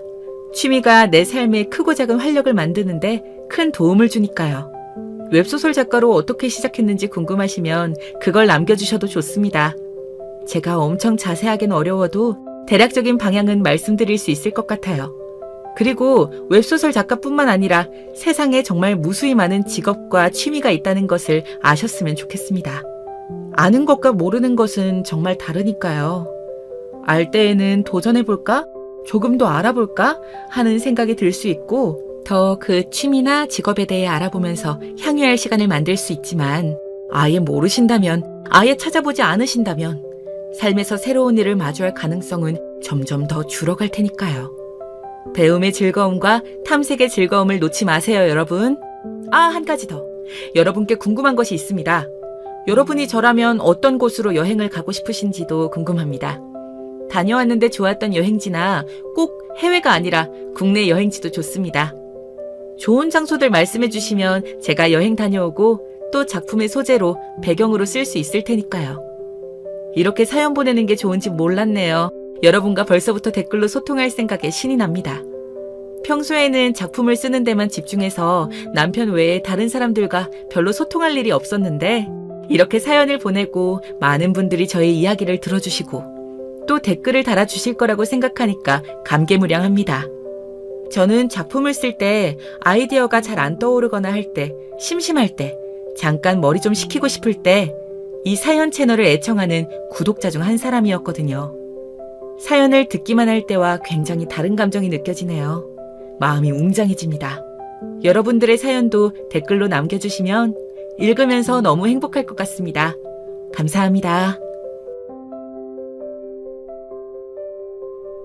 취미가 내 삶에 크고 작은 활력을 만드는데 큰 도움을 주니까요. 웹소설 작가로 어떻게 시작했는지 궁금하시면 그걸 남겨주셔도 좋습니다. 제가 엄청 자세하게는 어려워도 대략적인 방향은 말씀드릴 수 있을 것 같아요. 그리고 웹소설 작가뿐만 아니라 세상에 정말 무수히 많은 직업과 취미가 있다는 것을 아셨으면 좋겠습니다. 아는 것과 모르는 것은 정말 다르니까요. 알 때에는 도전해볼까? 조금 더 알아볼까? 하는 생각이 들 수 있고, 더 그 취미나 직업에 대해 알아보면서 향유할 시간을 만들 수 있지만, 아예 모르신다면, 아예 찾아보지 않으신다면 삶에서 새로운 일을 마주할 가능성은 점점 더 줄어갈 테니까요. 배움의 즐거움과 탐색의 즐거움을 놓지 마세요, 여러분. 한 가지 더. 여러분께 궁금한 것이 있습니다. 여러분이 저라면 어떤 곳으로 여행을 가고 싶으신지도 궁금합니다. 다녀왔는데 좋았던 여행지나 꼭 해외가 아니라 국내 여행지도 좋습니다. 좋은 장소들 말씀해 주시면 제가 여행 다녀오고 또 작품의 소재로 배경으로 쓸 수 있을 테니까요. 이렇게 사연 보내는 게 좋은지 몰랐네요. 여러분과 벌써부터 댓글로 소통할 생각에 신이 납니다. 평소에는 작품을 쓰는 데만 집중해서 남편 외에 다른 사람들과 별로 소통할 일이 없었는데 이렇게 사연을 보내고 많은 분들이 저의 이야기를 들어주시고 또 댓글을 달아주실 거라고 생각하니까 감개무량합니다. 저는 작품을 쓸 때 아이디어가 잘 안 떠오르거나 할 때, 심심할 때, 잠깐 머리 좀 식히고 싶을 때 이 사연 채널을 애청하는 구독자 중 한 사람이었거든요. 사연을 듣기만 할 때와 굉장히 다른 감정이 느껴지네요. 마음이 웅장해집니다. 여러분들의 사연도 댓글로 남겨주시면 읽으면서 너무 행복할 것 같습니다. 감사합니다.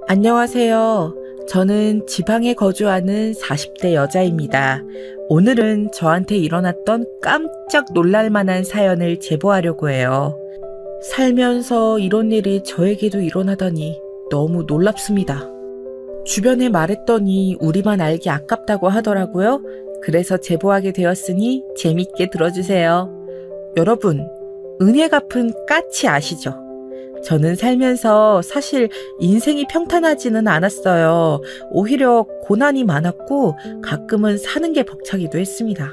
안녕하세요. 저는 지방에 거주하는 40대 여자입니다. 오늘은 저한테 일어났던 깜짝 놀랄 만한 사연을 제보하려고 해요. 살면서 이런 일이 저에게도 일어나다니 너무 놀랍습니다. 주변에 말했더니 우리만 알기 아깝다고 하더라고요. 그래서 제보하게 되었으니 재밌게 들어주세요. 여러분, 은혜 갚은 까치 아시죠? 저는 살면서 사실 인생이 평탄하지는 않았어요. 오히려 고난이 많았고 가끔은 사는 게 벅차기도 했습니다.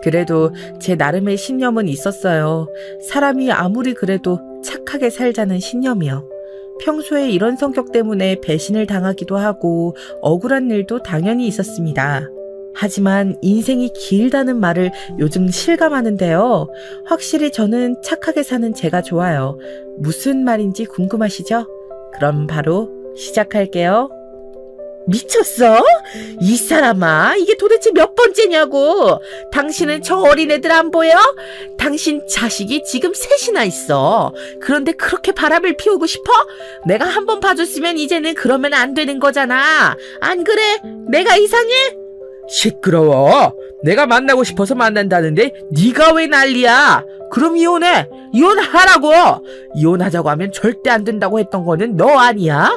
그래도 제 나름의 신념은 있었어요. 사람이 아무리 그래도 착하게 살자는 신념이요. 평소에 이런 성격 때문에 배신을 당하기도 하고 억울한 일도 당연히 있었습니다. 하지만 인생이 길다는 말을 요즘 실감하는데요. 확실히 저는 착하게 사는 제가 좋아요. 무슨 말인지 궁금하시죠? 그럼 바로 시작할게요. 미쳤어? 이 사람아, 이게 도대체 몇 번째냐고. 당신은 저 어린애들 안 보여? 당신 자식이 지금 셋이나 있어. 그런데 그렇게 바람을 피우고 싶어? 내가 한 번 봐줬으면 이제는 그러면 안 되는 거잖아. 안 그래? 내가 이상해? 시끄러워. 내가 만나고 싶어서 만난다는데 네가 왜 난리야? 그럼 이혼해. 이혼하라고. 이혼하자고 하면 절대 안 된다고 했던 거는 너 아니야?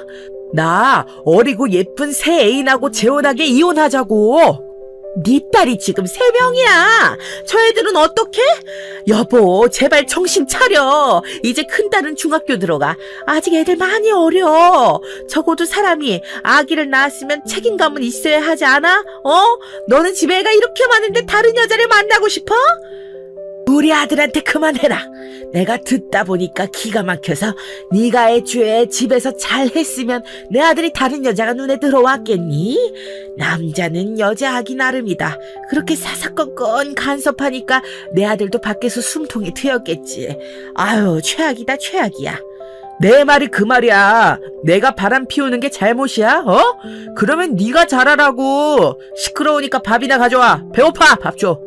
나 어리고 예쁜 새 애인하고 재혼하게 이혼하자고. 네 딸이 지금 3명이야. 저 애들은 어떡해? 여보, 제발 정신 차려. 이제 큰딸은 중학교 들어가. 아직 애들 많이 어려. 적어도 사람이 아기를 낳았으면 책임감은 있어야 하지 않아? 너는 집에 애가 이렇게 많은데 다른 여자를 만나고 싶어? 우리 아들한테 그만해라. 내가 듣다 보니까 기가 막혀서 네가 애초에 집에서 잘했으면 내 아들이 다른 여자가 눈에 들어왔겠니? 남자는 여자하기 나름이다. 그렇게 사사건건 간섭하니까 내 아들도 밖에서 숨통이 트였겠지. 아유, 최악이다, 최악이야. 내 말이 그 말이야. 내가 바람 피우는 게 잘못이야? 그러면 네가 잘하라고. 시끄러우니까 밥이나 가져와. 배고파. 밥 줘.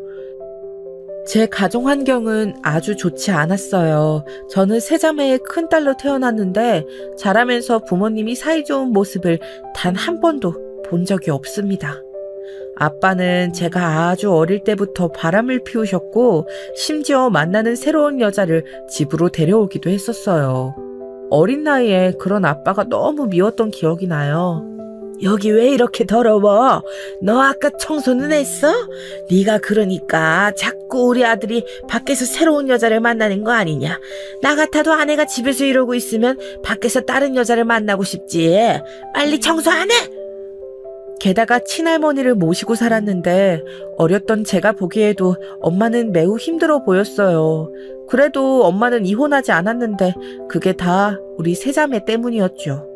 제 가정 환경은 아주 좋지 않았어요. 저는 세자매의 큰딸로 태어났는데 자라면서 부모님이 사이좋은 모습을 단 한 번도 본 적이 없습니다. 아빠는 제가 아주 어릴 때부터 바람을 피우셨고 심지어 만나는 새로운 여자를 집으로 데려오기도 했었어요. 어린 나이에 그런 아빠가 너무 미웠던 기억이 나요. 여기 왜 이렇게 더러워? 너 아까 청소는 했어? 네가 그러니까 자꾸 우리 아들이 밖에서 새로운 여자를 만나는 거 아니냐? 나 같아도 아내가 집에서 이러고 있으면 밖에서 다른 여자를 만나고 싶지. 빨리 청소 안 해? 게다가 친할머니를 모시고 살았는데 어렸던 제가 보기에도 엄마는 매우 힘들어 보였어요. 그래도 엄마는 이혼하지 않았는데 그게 다 우리 세자매 때문이었죠.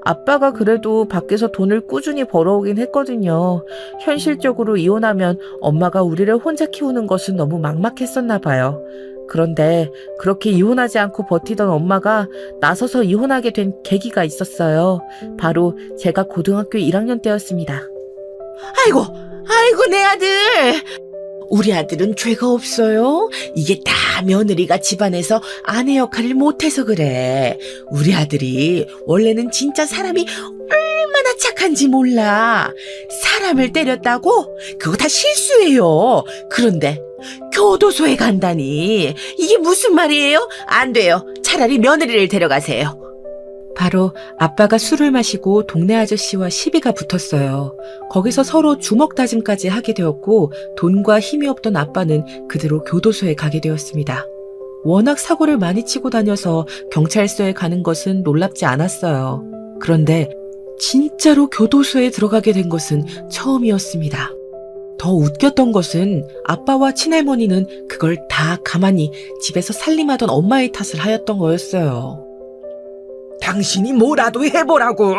아빠가 그래도 밖에서 돈을 꾸준히 벌어오긴 했거든요. 현실적으로 이혼하면 엄마가 우리를 혼자 키우는 것은 너무 막막했었나 봐요. 그런데 그렇게 이혼하지 않고 버티던 엄마가 나서서 이혼하게 된 계기가 있었어요. 바로 제가 고등학교 1학년 때였습니다. 아이고 내 아들! 우리 아들은 죄가 없어요. 이게 다 며느리가 집안에서 아내 역할을 못해서 그래. 우리 아들이 원래는 진짜 사람이 얼마나 착한지 몰라. 사람을 때렸다고? 그거 다 실수예요. 그런데 교도소에 간다니. 이게 무슨 말이에요? 안 돼요. 차라리 며느리를 데려가세요. 바로 아빠가 술을 마시고 동네 아저씨와 시비가 붙었어요. 거기서 서로 주먹 다짐까지 하게 되었고 돈과 힘이 없던 아빠는 그대로 교도소에 가게 되었습니다. 워낙 사고를 많이 치고 다녀서 경찰서에 가는 것은 놀랍지 않았어요. 그런데 진짜로 교도소에 들어가게 된 것은 처음이었습니다. 더 웃겼던 것은 아빠와 친할머니는 그걸 다 가만히 집에서 살림하던 엄마의 탓을 하였던 거였어요. 당신이 뭐라도 해보라고.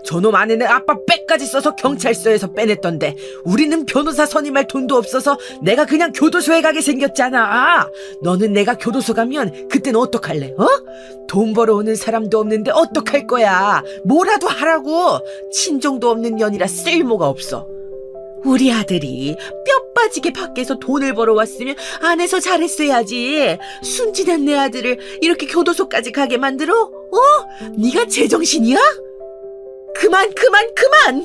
저놈 아내는 아빠 빽까지 써서 경찰서에서 빼냈던데 우리는 변호사 선임할 돈도 없어서 내가 그냥 교도소에 가게 생겼잖아. 너는 내가 교도소 가면 그땐 어떡할래? 돈 벌어오는 사람도 없는데 어떡할 거야. 뭐라도 하라고. 친정도 없는 년이라 쓸모가 없어. 우리 아들이 뼈 빠지게 밖에서 돈을 벌어왔으면 안에서 잘했어야지. 순진한 내 아들을 이렇게 교도소까지 가게 만들어? 네가 제정신이야? 그만!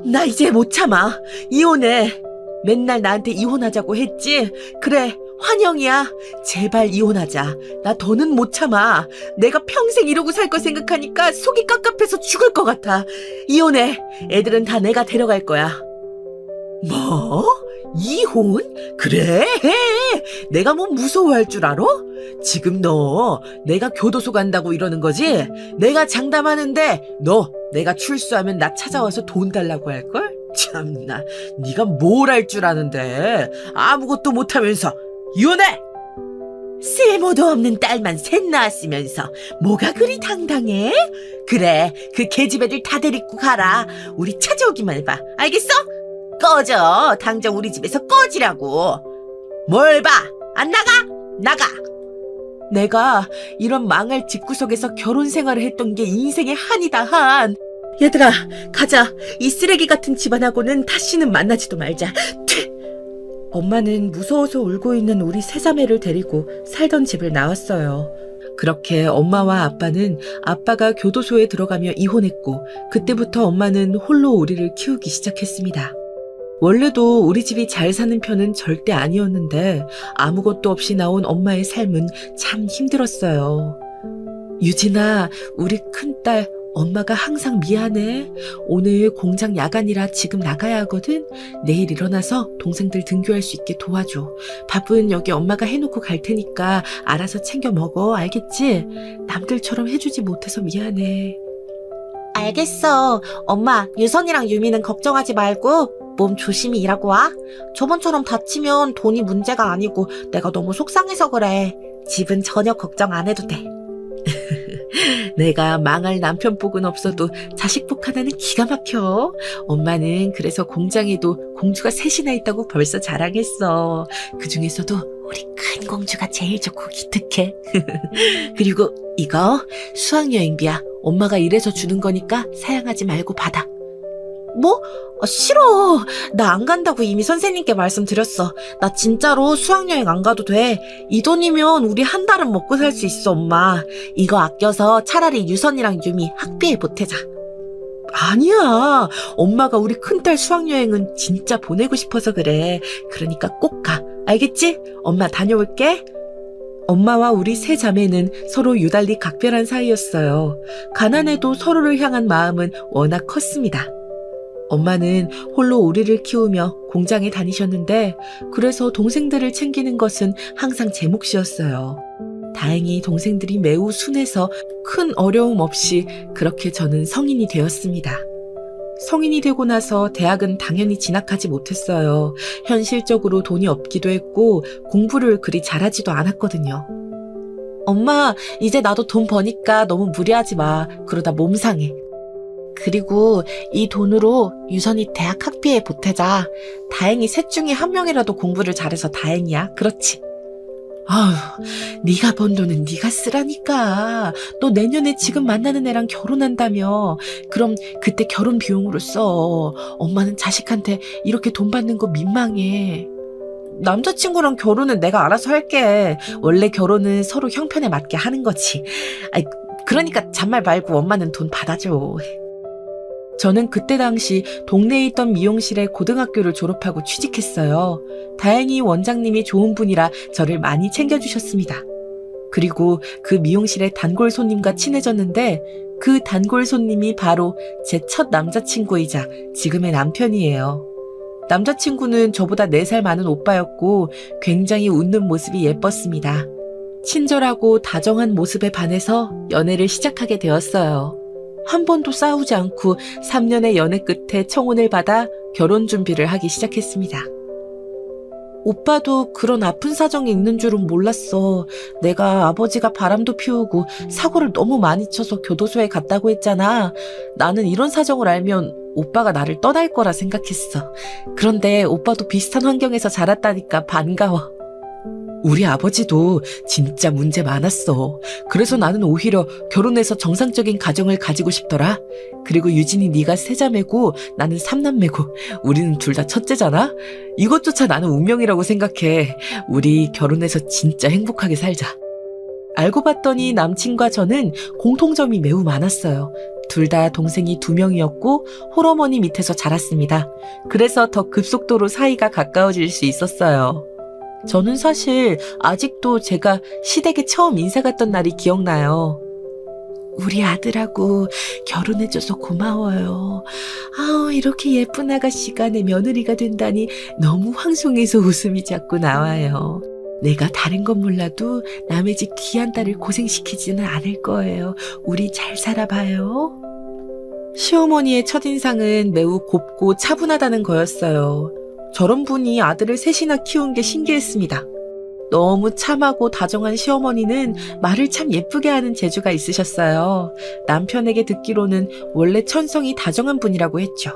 나 이제 못 참아. 이혼해. 맨날 나한테 이혼하자고 했지? 그래, 환영이야. 제발 이혼하자. 나 더는 못 참아. 내가 평생 이러고 살 거 생각하니까 속이 깝깝해서 죽을 것 같아. 이혼해. 애들은 다 내가 데려갈 거야. 뭐? 이혼? 그래, 해. 내가 뭐 무서워할 줄 알아? 지금 너 내가 교도소 간다고 이러는 거지? 내가 장담하는데 너 내가 출소하면 나 찾아와서 돈 달라고 할걸? 참나, 네가 뭘 할 줄 아는데. 아무것도 못하면서 이혼해! 쓸모도 없는 딸만 셋 낳았으면서 뭐가 그리 당당해? 그래, 그 계집 애들 다 데리고 가라. 우리 찾아오기만 해봐. 알겠어? 꺼져. 당장 우리 집에서 꺼지라고. 뭘 봐? 안 나가? 나가. 내가 이런 망할 집구석에서 결혼 생활을 했던 게 인생의 한이다, 한. 얘들아, 가자. 이 쓰레기 같은 집안하고는 다시는 만나지도 말자. 엄마는 무서워서 울고 있는 우리 세자매를 데리고 살던 집을 나왔어요. 그렇게 엄마와 아빠는 아빠가 교도소에 들어가며 이혼했고, 그때부터 엄마는 홀로 우리를 키우기 시작했습니다. 원래도 우리 집이 잘 사는 편은 절대 아니었는데 아무것도 없이 나온 엄마의 삶은 참 힘들었어요. 유진아, 우리 큰딸, 엄마가 항상 미안해. 오늘 공장 야간이라 지금 나가야 하거든. 내일 일어나서 동생들 등교할 수 있게 도와줘. 밥은 여기 엄마가 해놓고 갈 테니까 알아서 챙겨 먹어. 알겠지? 남들처럼 해주지 못해서 미안해. 알겠어. 엄마, 유선이랑 유미는 걱정하지 말고 몸 조심히 일하고 와. 저번처럼 다치면 돈이 문제가 아니고 내가 너무 속상해서 그래. 집은 전혀 걱정 안 해도 돼. 내가 망할 남편복은 없어도 자식복 하나는 기가 막혀. 엄마는 그래서 공장에도 공주가 셋이나 있다고 벌써 자랑했어. 그중에서도 우리 큰 공주가 제일 좋고 기특해. 그리고 이거 수학여행비야. 엄마가 이래서 주는 거니까 사양하지 말고 받아. 뭐? 싫어. 나 안 간다고 이미 선생님께 말씀드렸어. 나 진짜로 수학여행 안 가도 돼. 이 돈이면 우리 한 달은 먹고 살 수 있어, 엄마. 이거 아껴서 차라리 유선이랑 유미 학비에 보태자. 아니야. 엄마가 우리 큰딸 수학여행은 진짜 보내고 싶어서 그래. 그러니까 꼭 가. 알겠지? 엄마 다녀올게. 엄마와 우리 세 자매는 서로 유달리 각별한 사이였어요. 가난해도 서로를 향한 마음은 워낙 컸습니다. 엄마는 홀로 우리를 키우며 공장에 다니셨는데 그래서 동생들을 챙기는 것은 항상 제 몫이었어요. 다행히 동생들이 매우 순해서 큰 어려움 없이 그렇게 저는 성인이 되었습니다. 성인이 되고 나서 대학은 당연히 진학하지 못했어요. 현실적으로 돈이 없기도 했고 공부를 그리 잘하지도 않았거든요. 엄마, 이제 나도 돈 버니까 너무 무리하지 마. 그러다 몸 상해. 그리고 이 돈으로 유선이 대학 학비에 보태자. 다행히 셋 중에 한 명이라도 공부를 잘해서 다행이야. 그렇지? 아휴, 네가 번 돈은 네가 쓰라니까. 너 내년에 지금 만나는 애랑 결혼한다며. 그럼 그때 결혼 비용으로 써. 엄마는 자식한테 이렇게 돈 받는 거 민망해. 남자친구랑 결혼은 내가 알아서 할게. 원래 결혼은 서로 형편에 맞게 하는 거지. 그러니까 잔말 말고 엄마는 돈 받아줘. 저는 그때 당시 동네에 있던 미용실에 고등학교를 졸업하고 취직했어요. 다행히 원장님이 좋은 분이라 저를 많이 챙겨주셨습니다. 그리고 그 미용실의 단골 손님과 친해졌는데 그 단골 손님이 바로 제 첫 남자친구이자 지금의 남편이에요. 남자친구는 저보다 4살 많은 오빠였고 굉장히 웃는 모습이 예뻤습니다. 친절하고 다정한 모습에 반해서 연애를 시작하게 되었어요. 한 번도 싸우지 않고 3년의 연애 끝에 청혼을 받아 결혼 준비를 하기 시작했습니다. 오빠도 그런 아픈 사정이 있는 줄은 몰랐어. 내가 아버지가 바람도 피우고 사고를 너무 많이 쳐서 교도소에 갔다고 했잖아. 나는 이런 사정을 알면 오빠가 나를 떠날 거라 생각했어. 그런데 오빠도 비슷한 환경에서 자랐다니까 반가워. 우리 아버지도 진짜 문제 많았어. 그래서 나는 오히려 결혼해서 정상적인 가정을 가지고 싶더라. 그리고 유진이 네가 세자매고 나는 삼남매고 우리는 둘 다 첫째잖아. 이것조차 나는 운명이라고 생각해. 우리 결혼해서 진짜 행복하게 살자. 알고 봤더니 남친과 저는 공통점이 매우 많았어요. 둘 다 동생이 2명이었고 홀어머니 밑에서 자랐습니다. 그래서 더 급속도로 사이가 가까워질 수 있었어요. 저는 사실 아직도 제가 시댁에 처음 인사 갔던 날이 기억나요. 우리 아들하고 결혼해줘서 고마워요. 이렇게 예쁜 아가씨가 내 며느리가 된다니 너무 황송해서 웃음이 자꾸 나와요. 내가 다른 건 몰라도 남의 집 귀한 딸을 고생시키지는 않을 거예요. 우리 잘 살아봐요. 시어머니의 첫인상은 매우 곱고 차분하다는 거였어요. 저런 분이 아들을 셋이나 키운 게 신기했습니다. 너무 참하고 다정한 시어머니는 말을 참 예쁘게 하는 재주가 있으셨어요. 남편에게 듣기로는 원래 천성이 다정한 분이라고 했죠.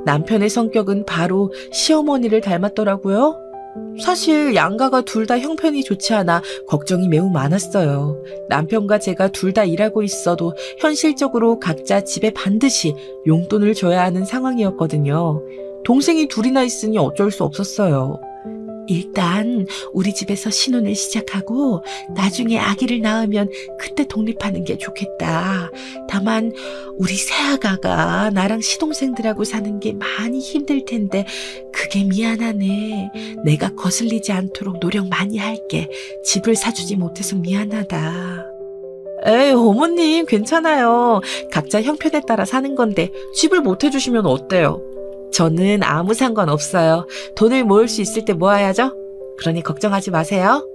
남편의 성격은 바로 시어머니를 닮았더라고요. 사실 양가가 둘 다 형편이 좋지 않아 걱정이 매우 많았어요. 남편과 제가 둘 다 일하고 있어도 현실적으로 각자 집에 반드시 용돈을 줘야 하는 상황이었거든요. 동생이 둘이나 있으니 어쩔 수 없었어요. 일단 우리 집에서 신혼을 시작하고 나중에 아기를 낳으면 그때 독립하는 게 좋겠다. 다만 우리 새아가가 나랑 시동생들하고 사는 게 많이 힘들 텐데 그게 미안하네. 내가 거슬리지 않도록 노력 많이 할게. 집을 사주지 못해서 미안하다. 에이, 어머님, 괜찮아요. 각자 형편에 따라 사는 건데 집을 못 해주시면 어때요? 저는 아무 상관없어요. 돈을 모을 수 있을 때 모아야죠. 그러니 걱정하지 마세요.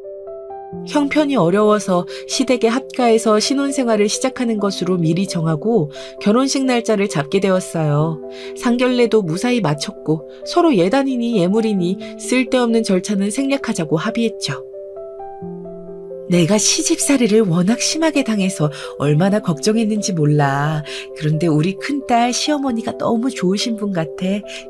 형편이 어려워서 시댁의 합가에서 신혼생활을 시작하는 것으로 미리 정하고 결혼식 날짜를 잡게 되었어요. 상견례도 무사히 마쳤고 서로 예단이니 예물이니 쓸데없는 절차는 생략하자고 합의했죠. 내가 시집살이를 워낙 심하게 당해서 얼마나 걱정했는지 몰라. 그런데 우리 큰딸 시어머니가 너무 좋으신 분 같아.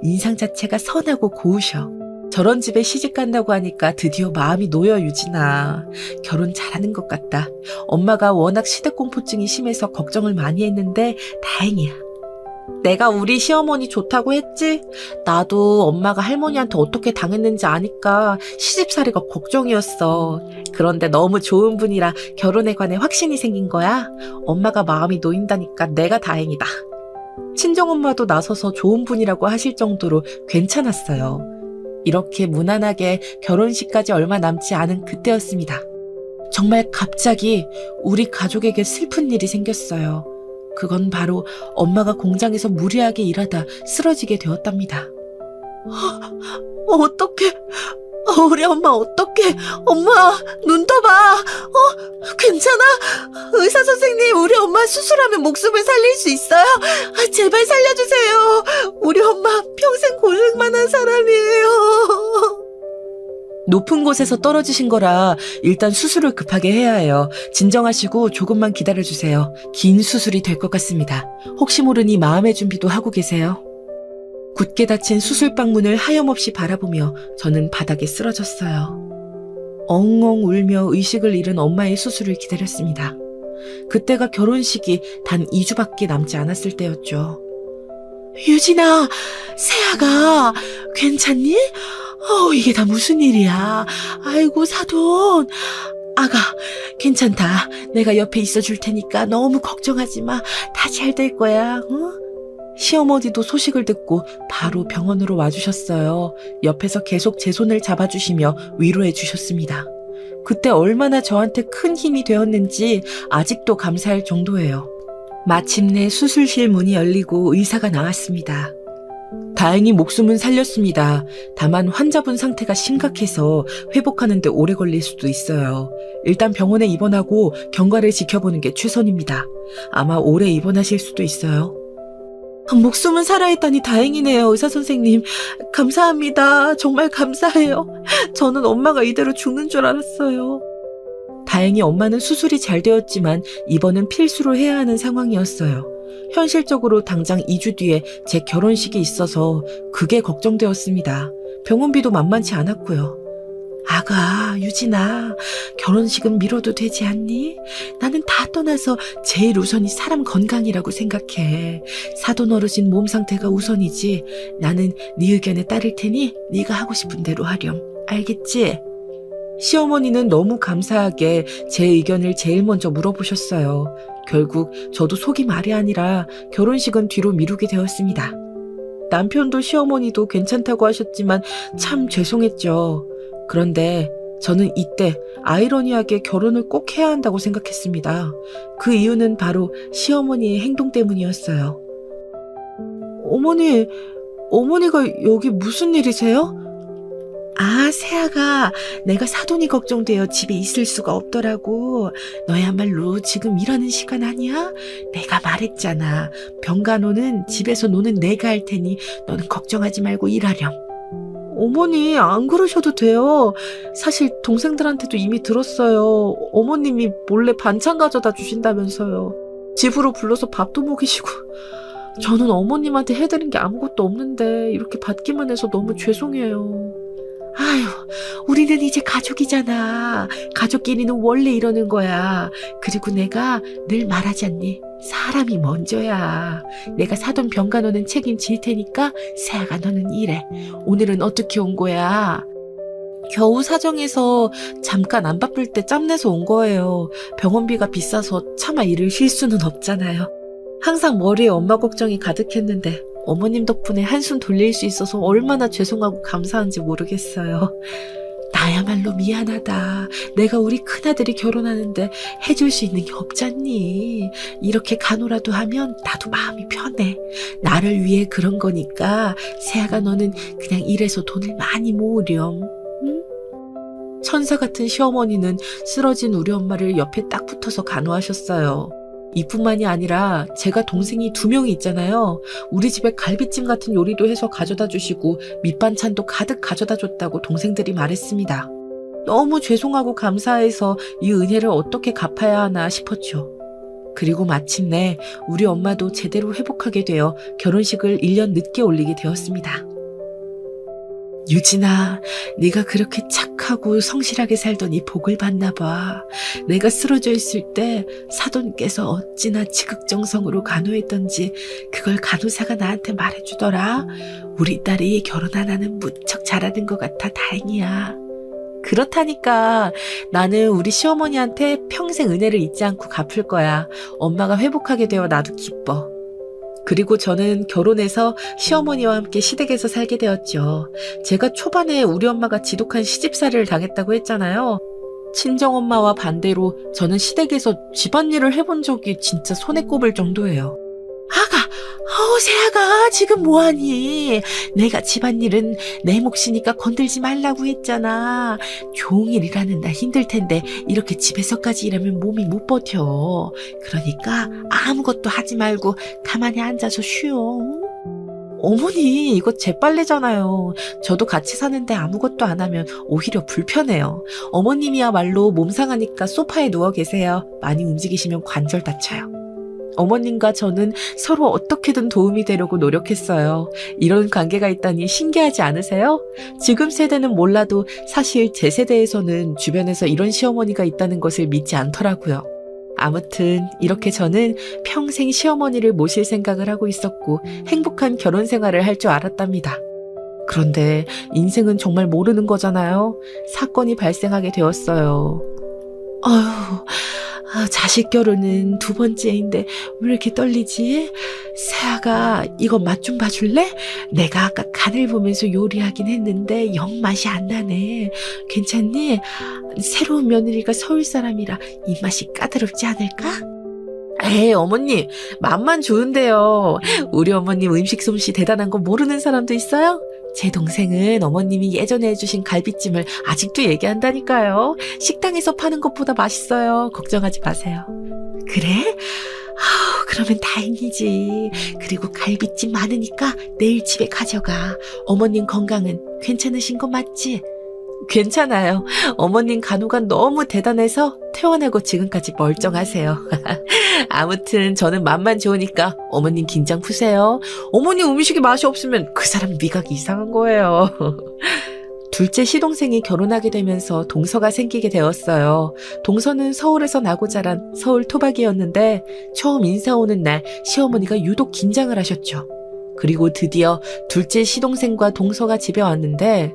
인상 자체가 선하고 고우셔. 저런 집에 시집 간다고 하니까 드디어 마음이 놓여, 유진아. 결혼 잘하는 것 같다. 엄마가 워낙 시댁공포증이 심해서 걱정을 많이 했는데 다행이야. 내가 우리 시어머니 좋다고 했지? 나도 엄마가 할머니한테 어떻게 당했는지 아니까 시집살이가 걱정이었어. 그런데 너무 좋은 분이라 결혼에 관해 확신이 생긴 거야. 엄마가 마음이 놓인다니까 내가 다행이다. 친정엄마도 나서서 좋은 분이라고 하실 정도로 괜찮았어요. 이렇게 무난하게 결혼식까지 얼마 남지 않은 그때였습니다. 정말 갑자기 우리 가족에게 슬픈 일이 생겼어요. 그건 바로 엄마가 공장에서 무리하게 일하다 쓰러지게 되었답니다. 어떡해. 우리 엄마 어떡해. 엄마 눈 떠봐. 괜찮아? 의사 선생님, 우리 엄마 수술하면 목숨을 살릴 수 있어요? 제발 살려주세요. 우리 엄마 평생 고생만 한 사람이에요. 높은 곳에서 떨어지신 거라 일단 수술을 급하게 해야 해요. 진정하시고 조금만 기다려주세요. 긴 수술이 될 것 같습니다. 혹시 모르니 마음의 준비도 하고 계세요. 굳게 닫힌 수술방문을 하염없이 바라보며 저는 바닥에 쓰러졌어요. 엉엉 울며 의식을 잃은 엄마의 수술을 기다렸습니다. 그때가 결혼식이 단 2주밖에 남지 않았을 때였죠. 유진아, 새아가 괜찮니? 이게 다 무슨 일이야. 아이고, 사돈. 아가, 괜찮다. 내가 옆에 있어줄 테니까 너무 걱정하지 마. 다 잘 될 거야. 시어머니도 소식을 듣고 바로 병원으로 와주셨어요. 옆에서 계속 제 손을 잡아주시며 위로해 주셨습니다. 그때 얼마나 저한테 큰 힘이 되었는지 아직도 감사할 정도예요. 마침내 수술실 문이 열리고 의사가 나왔습니다. 다행히 목숨은 살렸습니다. 다만 환자분 상태가 심각해서 회복하는 데 오래 걸릴 수도 있어요. 일단 병원에 입원하고 경과를 지켜보는 게 최선입니다. 아마 오래 입원하실 수도 있어요. 목숨은 살아있다니 다행이네요, 의사 선생님. 감사합니다. 정말 감사해요. 저는 엄마가 이대로 죽는 줄 알았어요. 다행히 엄마는 수술이 잘 되었지만 입원은 필수로 해야 하는 상황이었어요. 현실적으로 당장 2주 뒤에 제 결혼식이 있어서 그게 걱정되었습니다. 병원비도 만만치 않았고요. 아가, 유진아, 결혼식은 미뤄도 되지 않니? 나는 다 떠나서 제일 우선이 사람 건강이라고 생각해. 사돈 어르신 몸 상태가 우선이지. 나는 네 의견에 따를 테니 네가 하고 싶은 대로 하렴. 알겠지? 시어머니는 너무 감사하게 제 의견을 제일 먼저 물어보셨어요. 결국 저도 속이 말이 아니라 결혼식은 뒤로 미루게 되었습니다. 남편도 시어머니도 괜찮다고 하셨지만 참 죄송했죠. 그런데 저는 이때 아이러니하게 결혼을 꼭 해야 한다고 생각했습니다. 그 이유는 바로 시어머니의 행동 때문이었어요. 어머니가 여기 무슨 일이세요? 아, 새아가, 내가 사돈이 걱정되어 집에 있을 수가 없더라고. 너야말로 지금 일하는 시간 아니야? 내가 말했잖아. 병간호는 집에서 노는 내가 할 테니 너는 걱정하지 말고 일하렴. 어머니, 안 그러셔도 돼요. 사실 동생들한테도 이미 들었어요. 어머님이 몰래 반찬 가져다 주신다면서요. 집으로 불러서 밥도 먹이시고. 저는 어머님한테 해드린 게 아무것도 없는데 이렇게 받기만 해서 너무 죄송해요. 아유, 우리는 이제 가족이잖아. 가족끼리는 원래 이러는 거야. 그리고 내가 늘 말하지 않니? 사람이 먼저야. 내가 사돈 병간호는 책임질 테니까 세아가 너는 일해. 오늘은 어떻게 온 거야? 겨우 사정해서 잠깐 안 바쁠 때 짬내서 온 거예요. 병원비가 비싸서 차마 일을 쉴 수는 없잖아요. 항상 머리에 엄마 걱정이 가득했는데 어머님 덕분에 한숨 돌릴 수 있어서 얼마나 죄송하고 감사한지 모르겠어요. 나야말로 미안하다. 내가 우리 큰아들이 결혼하는데 해줄 수 있는 게 없잖니. 이렇게 간호라도 하면 나도 마음이 편해. 나를 위해 그런 거니까 세아가 너는 그냥 일해서 돈을 많이 모으렴. 응? 천사 같은 시어머니는 쓰러진 우리 엄마를 옆에 딱 붙어서 간호하셨어요. 이뿐만이 아니라 제가 동생이 2명이 있잖아요. 우리 집에 갈비찜 같은 요리도 해서 가져다 주시고 밑반찬도 가득 가져다 줬다고 동생들이 말했습니다. 너무 죄송하고 감사해서 이 은혜를 어떻게 갚아야 하나 싶었죠. 그리고 마침내 우리 엄마도 제대로 회복하게 되어 결혼식을 1년 늦게 올리게 되었습니다. 유진아, 네가 그렇게 착하고 성실하게 살더니 복을 받나 봐. 내가 쓰러져 있을 때 사돈께서 어찌나 지극정성으로 간호했던지 그걸 간호사가 나한테 말해주더라. 우리 딸이 결혼 하나는 무척 잘하는 것 같아 다행이야. 그렇다니까 나는 우리 시어머니한테 평생 은혜를 잊지 않고 갚을 거야. 엄마가 회복하게 되어 나도 기뻐. 그리고 저는 결혼해서 시어머니와 함께 시댁에서 살게 되었죠. 제가 초반에 우리 엄마가 지독한 시집살이를 당했다고 했잖아요. 친정엄마와 반대로 저는 시댁에서 집안일을 해본 적이 진짜 손에 꼽을 정도예요. 세아가 지금 뭐하니? 내가 집안일은 내 몫이니까 건들지 말라고 했잖아. 종일 일하는 나 힘들 텐데 이렇게 집에서까지 일하면 몸이 못 버텨. 그러니까 아무것도 하지 말고 가만히 앉아서 쉬어. 어머니, 이거 제 빨래잖아요. 저도 같이 사는데 아무것도 안 하면 오히려 불편해요. 어머님이야말로 몸 상하니까 소파에 누워 계세요. 많이 움직이시면 관절 다쳐요. 어머님과 저는 서로 어떻게든 도움이 되려고 노력했어요. 이런 관계가 있다니 신기하지 않으세요? 지금 세대는 몰라도 사실 제 세대에서는 주변에서 이런 시어머니가 있다는 것을 믿지 않더라고요. 아무튼 이렇게 저는 평생 시어머니를 모실 생각을 하고 있었고 행복한 결혼 생활을 할 줄 알았답니다. 그런데 인생은 정말 모르는 거잖아요. 사건이 발생하게 되었어요. 자식 결혼은 2번째인데 왜 이렇게 떨리지? 세아가 이거 맛 좀 봐줄래? 내가 아까 간을 보면서 요리하긴 했는데 영 맛이 안 나네. 괜찮니? 새로운 며느리가 서울 사람이라 입맛이 까다롭지 않을까? 에이, 어머님, 맛만 좋은데요. 우리 어머님 음식 솜씨 대단한 거 모르는 사람도 있어요? 제 동생은 어머님이 예전에 해주신 갈비찜을 아직도 얘기한다니까요. 식당에서 파는 것보다 맛있어요. 걱정하지 마세요. 그래? 그러면 다행이지. 그리고 갈비찜 많으니까 내일 집에 가져가. 어머님 건강은 괜찮으신 거 맞지? 괜찮아요. 어머님 간호가 너무 대단해서 퇴원하고 지금까지 멀쩡하세요. 아무튼 저는 맛만 좋으니까 어머님 긴장 푸세요. 어머님 음식에 맛이 없으면 그 사람 미각이 이상한 거예요. 둘째 시동생이 결혼하게 되면서 동서가 생기게 되었어요. 동서는 서울에서 나고 자란 서울 토박이였는데 처음 인사 오는 날 시어머니가 유독 긴장을 하셨죠. 그리고 드디어 둘째 시동생과 동서가 집에 왔는데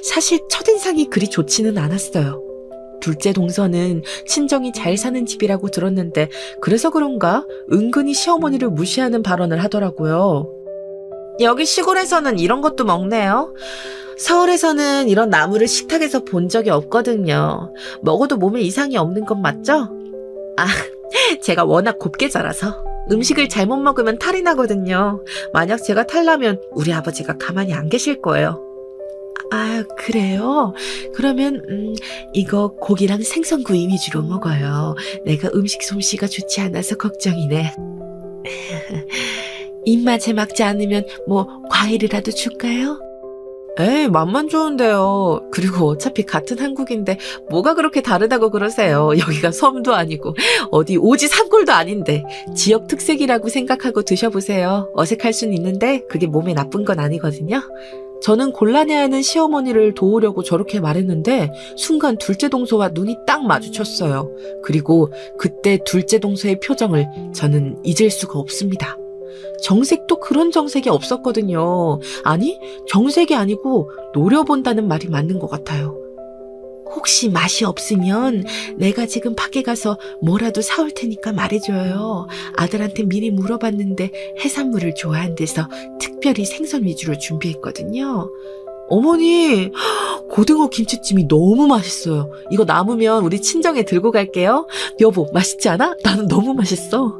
사실 첫인상이 그리 좋지는 않았어요. 둘째 동서는 친정이 잘 사는 집이라고 들었는데 그래서 그런가 은근히 시어머니를 무시하는 발언을 하더라고요. 여기 시골에서는 이런 것도 먹네요. 서울에서는 이런 나물을 식탁에서 본 적이 없거든요. 먹어도 몸에 이상이 없는 건 맞죠? 제가 워낙 곱게 자라서 음식을 잘못 먹으면 탈이 나거든요. 만약 제가 탈나면 우리 아버지가 가만히 안 계실 거예요. 그래요? 그러면 이거 고기랑 생선구이 위주로 먹어요. 내가 음식 솜씨가 좋지 않아서 걱정이네. 입맛에 맞지 않으면 뭐 과일이라도 줄까요? 에이, 맛만 좋은데요. 그리고 어차피 같은 한국인데 뭐가 그렇게 다르다고 그러세요. 여기가 섬도 아니고 어디 오지 산골도 아닌데 지역 특색이라고 생각하고 드셔보세요. 어색할 순 있는데 그게 몸에 나쁜 건 아니거든요. 저는 곤란해하는 시어머니를 도우려고 저렇게 말했는데 순간 둘째 동서와 눈이 딱 마주쳤어요. 그리고 그때 둘째 동서의 표정을 저는 잊을 수가 없습니다. 정색도 그런 정색이 없었거든요. 아니, 정색이 아니고 노려본다는 말이 맞는 것 같아요. 혹시 맛이 없으면 내가 지금 밖에 가서 뭐라도 사올 테니까 말해줘요. 아들한테 미리 물어봤는데 해산물을 좋아한대서 특별히 생선 위주로 준비했거든요. 어머니, 고등어 김치찜이 너무 맛있어요. 이거 남으면 우리 친정에 들고 갈게요. 여보, 맛있지 않아? 나는 너무 맛있어.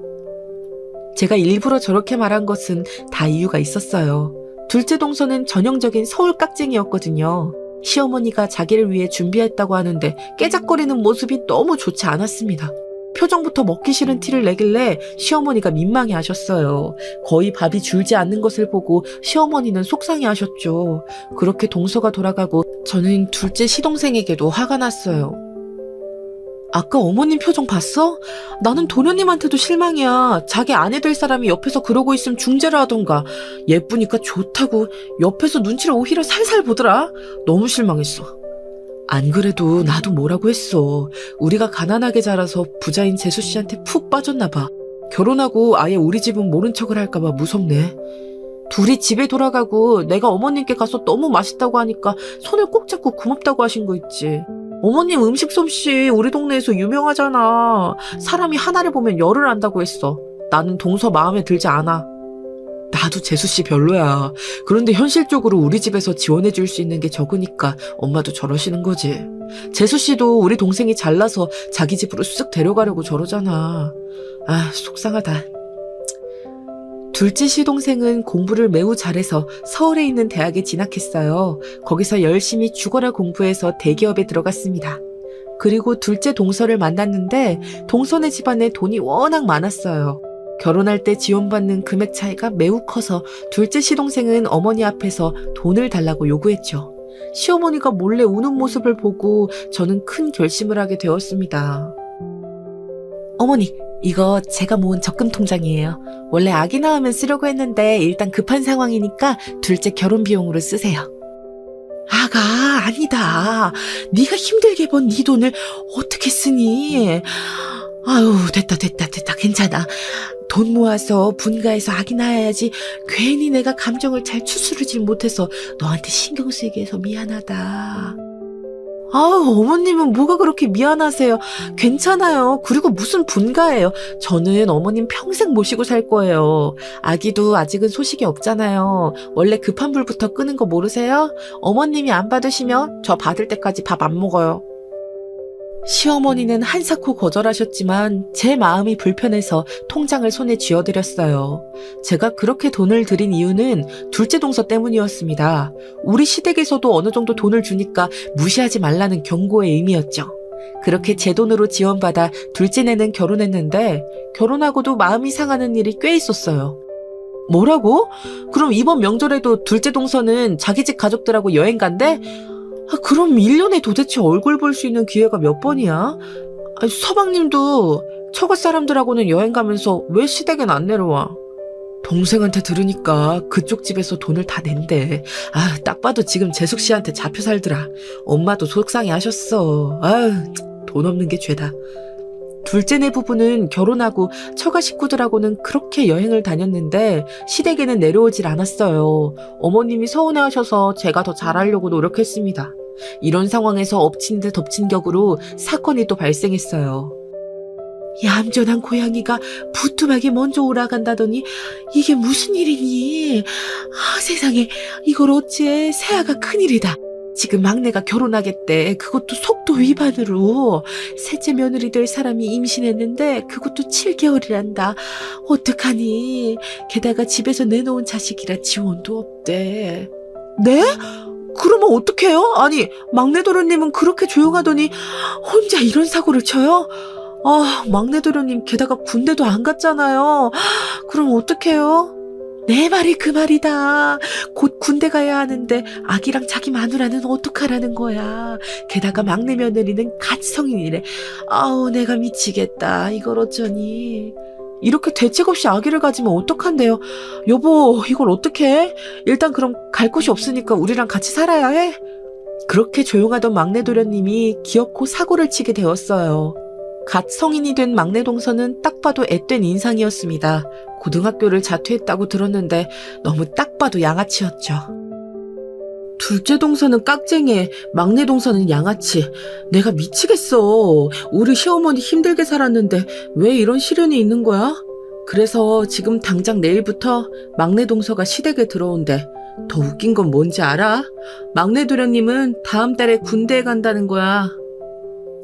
제가 일부러 저렇게 말한 것은 다 이유가 있었어요. 둘째 동서는 전형적인 서울 깍쟁이였거든요. 시어머니가 자기를 위해 준비했다고 하는데 깨작거리는 모습이 너무 좋지 않았습니다. 표정부터 먹기 싫은 티를 내길래 시어머니가 민망해 하셨어요. 거의 밥이 줄지 않는 것을 보고 시어머니는 속상해 하셨죠. 그렇게 동서가 돌아가고 저는 둘째 시동생에게도 화가 났어요. 아까 어머님 표정 봤어? 나는 도련님한테도 실망이야. 자기 아내 될 사람이 옆에서 그러고 있으면 중재를 하던가. 예쁘니까 좋다고 옆에서 눈치를 오히려 살살 보더라. 너무 실망했어. 안 그래도 나도 뭐라고 했어. 우리가 가난하게 자라서 부자인 재수 씨한테 푹 빠졌나 봐. 결혼하고 아예 우리 집은 모른 척을 할까 봐 무섭네. 둘이 집에 돌아가고 내가 어머님께 가서 너무 맛있다고 하니까 손을 꼭 잡고 고맙다고 하신 거 있지. 어머님 음식 솜씨 우리 동네에서 유명하잖아. 사람이 하나를 보면 열을 안다고 했어. 나는 동서 마음에 들지 않아. 나도 재수씨 별로야. 그런데 현실적으로 우리 집에서 지원해 줄 수 있는 게 적으니까 엄마도 저러시는 거지. 재수씨도 우리 동생이 잘나서 자기 집으로 쓱 데려가려고 저러잖아. 아, 속상하다. 둘째 시동생은 공부를 매우 잘해서 서울에 있는 대학에 진학했어요. 거기서 열심히 죽어라 공부해서 대기업에 들어갔습니다. 그리고 둘째 동서를 만났는데 동서네 집안에 돈이 워낙 많았어요. 결혼할 때 지원받는 금액 차이가 매우 커서 둘째 시동생은 어머니 앞에서 돈을 달라고 요구했죠. 시어머니가 몰래 우는 모습을 보고 저는 큰 결심을 하게 되었습니다. 어머니, 이거 제가 모은 적금 통장이에요. 원래 아기 낳으면 쓰려고 했는데 일단 급한 상황이니까 둘째 결혼 비용으로 쓰세요. 아가, 아니다. 네가 힘들게 번 네 돈을 어떻게 쓰니? 아유, 됐다. 괜찮아. 돈 모아서 분가해서 아기 낳아야지. 괜히 내가 감정을 잘 추스르질 못해서 너한테 신경 쓰이게 해서 미안하다. 아우, 어머님은 뭐가 그렇게 미안하세요. 괜찮아요. 그리고 무슨 분가예요. 저는 어머님 평생 모시고 살 거예요. 아기도 아직은 소식이 없잖아요. 원래 급한 불부터 끄는 거 모르세요? 어머님이 안 받으시면 저 받을 때까지 밥 안 먹어요. 시어머니는 한사코 거절하셨지만 제 마음이 불편해서 통장을 손에 쥐어드렸어요. 제가 그렇게 돈을 드린 이유는 둘째 동서 때문이었습니다. 우리 시댁에서도 어느 정도 돈을 주니까 무시하지 말라는 경고의 의미였죠. 그렇게 제 돈으로 지원받아 둘째네는 결혼했는데 결혼하고도 마음이 상하는 일이 꽤 있었어요. 뭐라고? 그럼 이번 명절에도 둘째 동서는 자기 집 가족들하고 여행 간대? 그럼 1년에 도대체 얼굴 볼 수 있는 기회가 몇 번이야? 서방님도 처갓 사람들하고는 여행 가면서 왜 시댁엔 안 내려와? 동생한테 들으니까 그쪽 집에서 돈을 다 낸대. 딱 봐도 지금 재숙 씨한테 잡혀 살더라. 엄마도 속상해 하셨어. 돈 없는 게 죄다. 둘째네 부부는 결혼하고 처가 식구들하고는 그렇게 여행을 다녔는데 시댁에는 내려오질 않았어요. 어머님이 서운해하셔서 제가 더 잘하려고 노력했습니다. 이런 상황에서 엎친 데 덮친 격으로 사건이 또 발생했어요. 얌전한 고양이가 부뚜막에 먼저 오라간다더니 이게 무슨 일이니? 세상에, 이걸 어찌해. 새아가 큰일이다. 지금 막내가 결혼하겠대. 그것도 속도 위반으로. 셋째 며느리 될 사람이 임신했는데 그것도 7개월이란다. 어떡하니? 게다가 집에서 내놓은 자식이라 지원도 없대. 네? 그러면 어떡해요? 아니, 막내 도련님은 그렇게 조용하더니 혼자 이런 사고를 쳐요? 막내 도련님 게다가 군대도 안 갔잖아요. 그럼 어떡해요? 내 말이 그 말이다. 곧 군대 가야 하는데 아기랑 자기 마누라는 어떡하라는 거야. 게다가 막내 며느리는 갓 성인이래. 내가 미치겠다. 이걸 어쩌니. 이렇게 대책 없이 아기를 가지면 어떡한데요? 여보, 이걸 어떡해? 일단 그럼 갈 곳이 없으니까 우리랑 같이 살아야 해? 그렇게 조용하던 막내 도련님이 기어코 사고를 치게 되었어요. 갓 성인이 된 막내 동서는 딱 봐도 앳된 인상이었습니다. 고등학교를 자퇴했다고 들었는데 너무 딱 봐도 양아치였죠. 둘째 동서는 깍쟁이에 막내 동서는 양아치. 내가 미치겠어. 우리 시어머니 힘들게 살았는데 왜 이런 시련이 있는 거야? 그래서 지금 당장 내일부터 막내 동서가 시댁에 들어온대. 더 웃긴 건 뭔지 알아? 막내 도련님은 다음 달에 군대에 간다는 거야.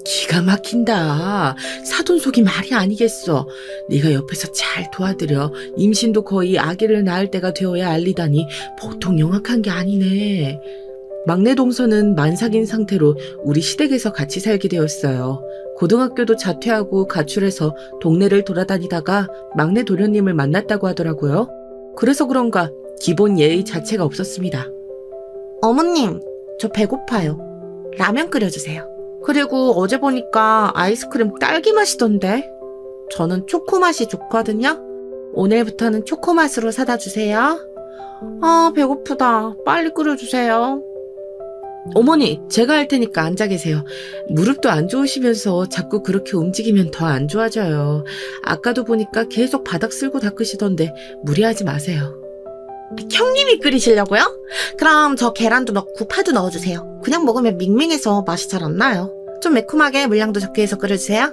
기가 막힌다. 사돈속이 말이 아니겠어. 네가 옆에서 잘 도와드려. 임신도 거의 아기를 낳을 때가 되어야 알리다니 보통 영악한 게 아니네. 막내 동서는 만삭인 상태로 우리 시댁에서 같이 살게 되었어요. 고등학교도 자퇴하고 가출해서 동네를 돌아다니다가 막내 도련님을 만났다고 하더라고요. 그래서 그런가 기본 예의 자체가 없었습니다. 어머님, 저 배고파요. 라면 끓여주세요. 그리고 어제 보니까 아이스크림 딸기 맛이던데. 저는 초코 맛이 좋거든요. 오늘부터는 초코 맛으로 사다 주세요. 아, 배고프다. 빨리 끓여주세요. 어머니, 제가 할 테니까 앉아 계세요. 무릎도 안 좋으시면서 자꾸 그렇게 움직이면 더 안 좋아져요. 아까도 보니까 계속 바닥 쓸고 닦으시던데 무리하지 마세요. 형님이 끓이시려고요? 그럼 저 계란도 넣고 파도 넣어주세요. 그냥 먹으면 밍밍해서 맛이 잘 안 나요. 좀 매콤하게 물량도 적게 해서 끓여주세요.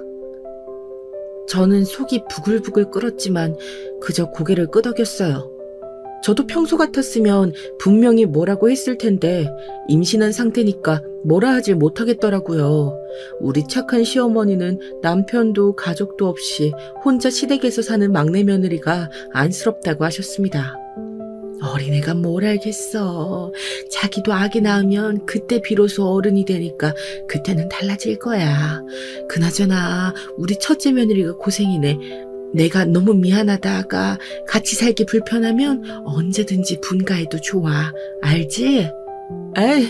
저는 속이 부글부글 끓었지만 그저 고개를 끄덕였어요. 저도 평소 같았으면 분명히 뭐라고 했을 텐데 임신한 상태니까 뭐라 하질 못하겠더라고요. 우리 착한 시어머니는 남편도 가족도 없이 혼자 시댁에서 사는 막내 며느리가 안쓰럽다고 하셨습니다. 어린애가 뭘 알겠어. 자기도 아기 낳으면 그때 비로소 어른이 되니까 그때는 달라질 거야. 그나저나 우리 첫째 며느리가 고생이네. 내가 너무 미안하다가 같이 살기 불편하면 언제든지 분가해도 좋아. 알지? 에이,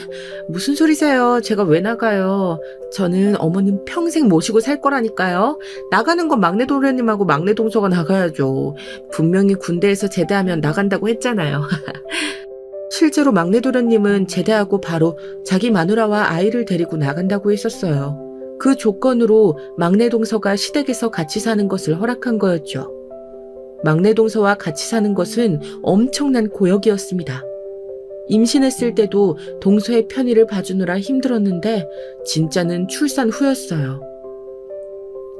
무슨 소리세요. 제가 왜 나가요. 저는 어머님 평생 모시고 살 거라니까요. 나가는 건 막내 도련님하고 막내 동서가 나가야죠. 분명히 군대에서 제대하면 나간다고 했잖아요. 실제로 막내 도련님은 제대하고 바로 자기 마누라와 아이를 데리고 나간다고 했었어요. 그 조건으로 막내 동서가 시댁에서 같이 사는 것을 허락한 거였죠. 막내 동서와 같이 사는 것은 엄청난 고역이었습니다. 임신했을 때도 동서의 편의를 봐주느라 힘들었는데 진짜는 출산 후였어요.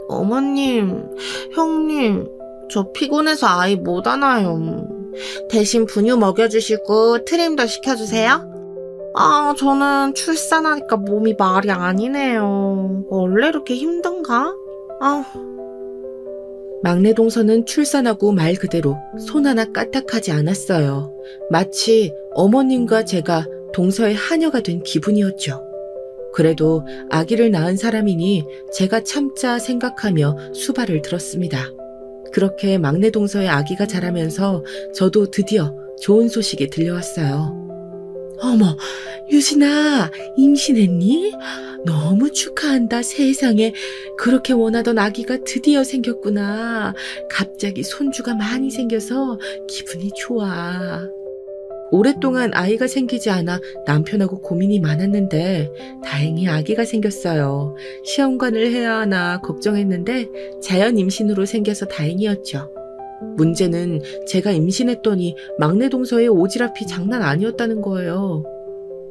어머님, 형님, 저 피곤해서 아이 못 안아요. 대신 분유 먹여주시고 트림도 시켜주세요. 아, 저는 출산하니까 몸이 말이 아니네요. 원래 이렇게 힘든가? 아. 막내 동서는 출산하고 말 그대로 손 하나 까딱하지 않았어요. 마치 어머님과 제가 동서의 하녀가 된 기분이었죠. 그래도 아기를 낳은 사람이니 제가 참자 생각하며 수발을 들었습니다. 그렇게 막내 동서의 아기가 자라면서 저도 드디어 좋은 소식이 들려왔어요. 어머, 유진아, 임신했니? 너무 축하한다, 세상에. 그렇게 원하던 아기가 드디어 생겼구나. 갑자기 손주가 많이 생겨서 기분이 좋아. 오랫동안 아이가 생기지 않아 남편하고 고민이 많았는데 다행히 아기가 생겼어요. 시험관을 해야 하나 걱정했는데 자연 임신으로 생겨서 다행이었죠. 문제는 제가 임신했더니 막내 동서의 오지랖이 장난 아니었다는 거예요.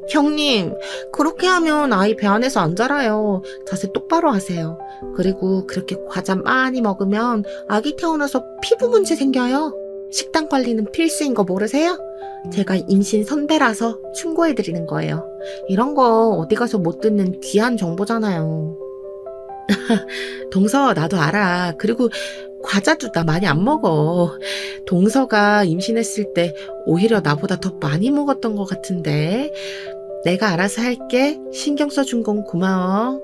형님, 그렇게 하면 아이 배 안에서 안 자라요. 자세 똑바로 하세요. 그리고 그렇게 과자 많이 먹으면 아기 태어나서 피부 문제 생겨요. 식단 관리는 필수인 거 모르세요? 제가 임신 선배라서 충고해드리는 거예요. 이런 거 어디 가서 못 듣는 귀한 정보잖아요. 동서, 나도 알아. 그리고 과자도 나 많이 안 먹어. 동서가 임신했을 때 오히려 나보다 더 많이 먹었던 것 같은데. 내가 알아서 할게. 신경 써준 건 고마워.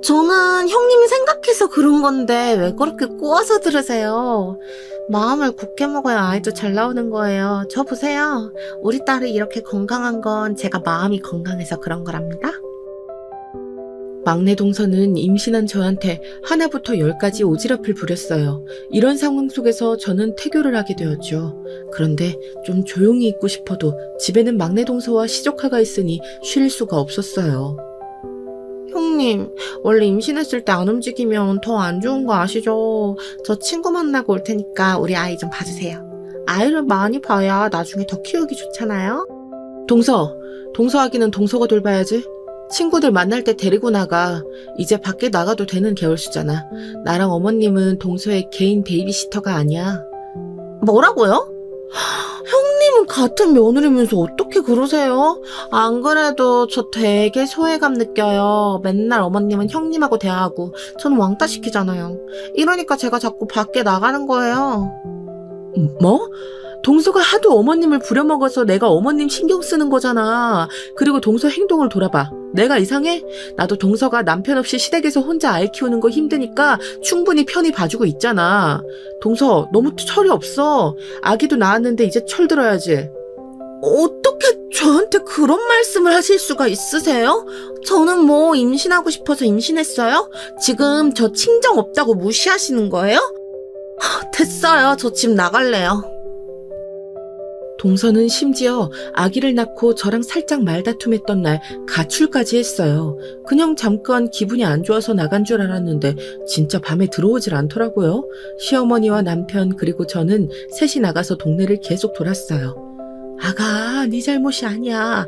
저는 형님이 생각해서 그런 건데 왜 그렇게 꼬아서 들으세요? 마음을 굳게 먹어야 아이도 잘 나오는 거예요. 저 보세요. 우리 딸이 이렇게 건강한 건 제가 마음이 건강해서 그런 거랍니다. 막내 동서는 임신한 저한테 하나부터 10까지 오지랖을 부렸어요. 이런 상황 속에서 저는 태교를 하게 되었죠. 그런데 좀 조용히 있고 싶어도 집에는 막내 동서와 시조카가 있으니 쉴 수가 없었어요. 형님, 원래 임신했을 때 안 움직이면 더 안 좋은 거 아시죠? 저 친구 만나고 올 테니까 우리 아이 좀 봐주세요. 아이를 많이 봐야 나중에 더 키우기 좋잖아요? 동서 아기는 동서가 돌봐야지. 친구들 만날 때 데리고 나가. 이제 밖에 나가도 되는 개월수잖아. 나랑 어머님은 동서의 개인 베이비시터가 아니야. 뭐라고요? 형님은 같은 며느리면서 어떻게 그러세요? 안 그래도 저 되게 소외감 느껴요. 맨날 어머님은 형님하고 대화하고 저는 왕따 시키잖아요. 이러니까 제가 자꾸 밖에 나가는 거예요. 뭐? 동서가 하도 어머님을 부려먹어서 내가 어머님 신경 쓰는 거잖아. 그리고 동서 행동을 돌아봐. 내가 이상해? 나도 동서가 남편 없이 시댁에서 혼자 아이 키우는 거 힘드니까 충분히 편히 봐주고 있잖아. 동서 너무 철이 없어. 아기도 낳았는데 이제 철 들어야지. 어떻게 저한테 그런 말씀을 하실 수가 있으세요? 저는 뭐 임신하고 싶어서 임신했어요? 지금 저 친정 없다고 무시하시는 거예요? 됐어요. 저 집 나갈래요. 동서는 심지어 아기를 낳고 저랑 살짝 말다툼했던 날 가출까지 했어요. 그냥 잠깐 기분이 안 좋아서 나간 줄 알았는데 진짜 밤에 들어오질 않더라고요. 시어머니와 남편 그리고 저는 셋이 나가서 동네를 계속 돌았어요. 아가, 네 잘못이 아니야.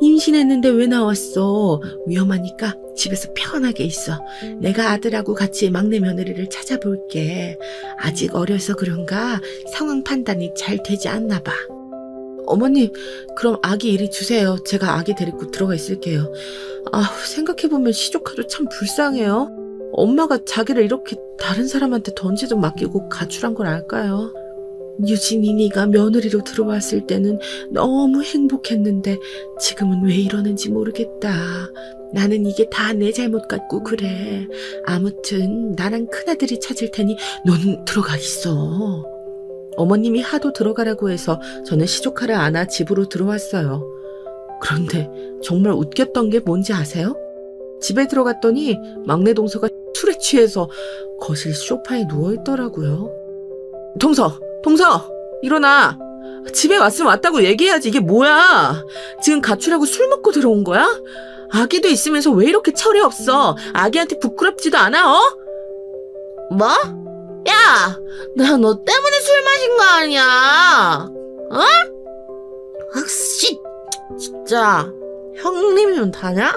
임신했는데 왜 나왔어? 위험하니까 집에서 편하게 있어. 내가 아들하고 같이 막내 며느리를 찾아볼게. 아직 어려서 그런가 상황 판단이 잘 되지 않나 봐. 어머니, 그럼 아기 이리 주세요. 제가 아기 데리고 들어가 있을게요. 생각해보면 시조카도 참 불쌍해요. 엄마가 자기를 이렇게 다른 사람한테 던지듯 맡기고 가출한 걸 알까요? 유진이니가 며느리로 들어왔을 때는 너무 행복했는데 지금은 왜 이러는지 모르겠다. 나는 이게 다 내 잘못 같고 그래. 아무튼 나랑 큰아들이 찾을 테니 넌 들어가 있어. 어머님이 하도 들어가라고 해서 저는 시조카를 안아 집으로 들어왔어요. 그런데 정말 웃겼던 게 뭔지 아세요? 집에 들어갔더니 막내 동서가 술에 취해서 거실 소파에 누워있더라고요. 동서! 일어나! 집에 왔으면 왔다고 얘기해야지. 이게 뭐야? 지금 가출하고 술 먹고 들어온 거야? 아기도 있으면서 왜 이렇게 철이 없어? 아기한테 부끄럽지도 않아, 어? 뭐? 야! 나 너 때문에 술 마신 거 아니야? 어? 씨, 진짜 형님이면 다냐?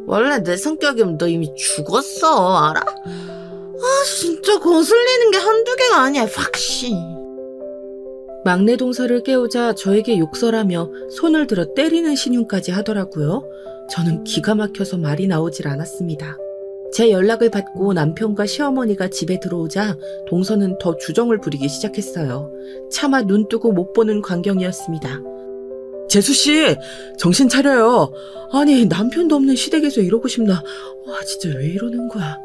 원래 내 성격이면 너 이미 죽었어, 알아? 진짜 거슬리는 게 한두 개가 아니야, 확시. 막내 동서를 깨우자 저에게 욕설하며 손을 들어 때리는 신용까지 하더라고요. 저는 기가 막혀서 말이 나오질 않았습니다. 제 연락을 받고 남편과 시어머니가 집에 들어오자 동서는 더 주정을 부리기 시작했어요. 차마 눈 뜨고 못 보는 광경이었습니다. 재수씨, 정신 차려요. 아니, 남편도 없는 시댁에서 이러고 싶나. 진짜 왜 이러는 거야.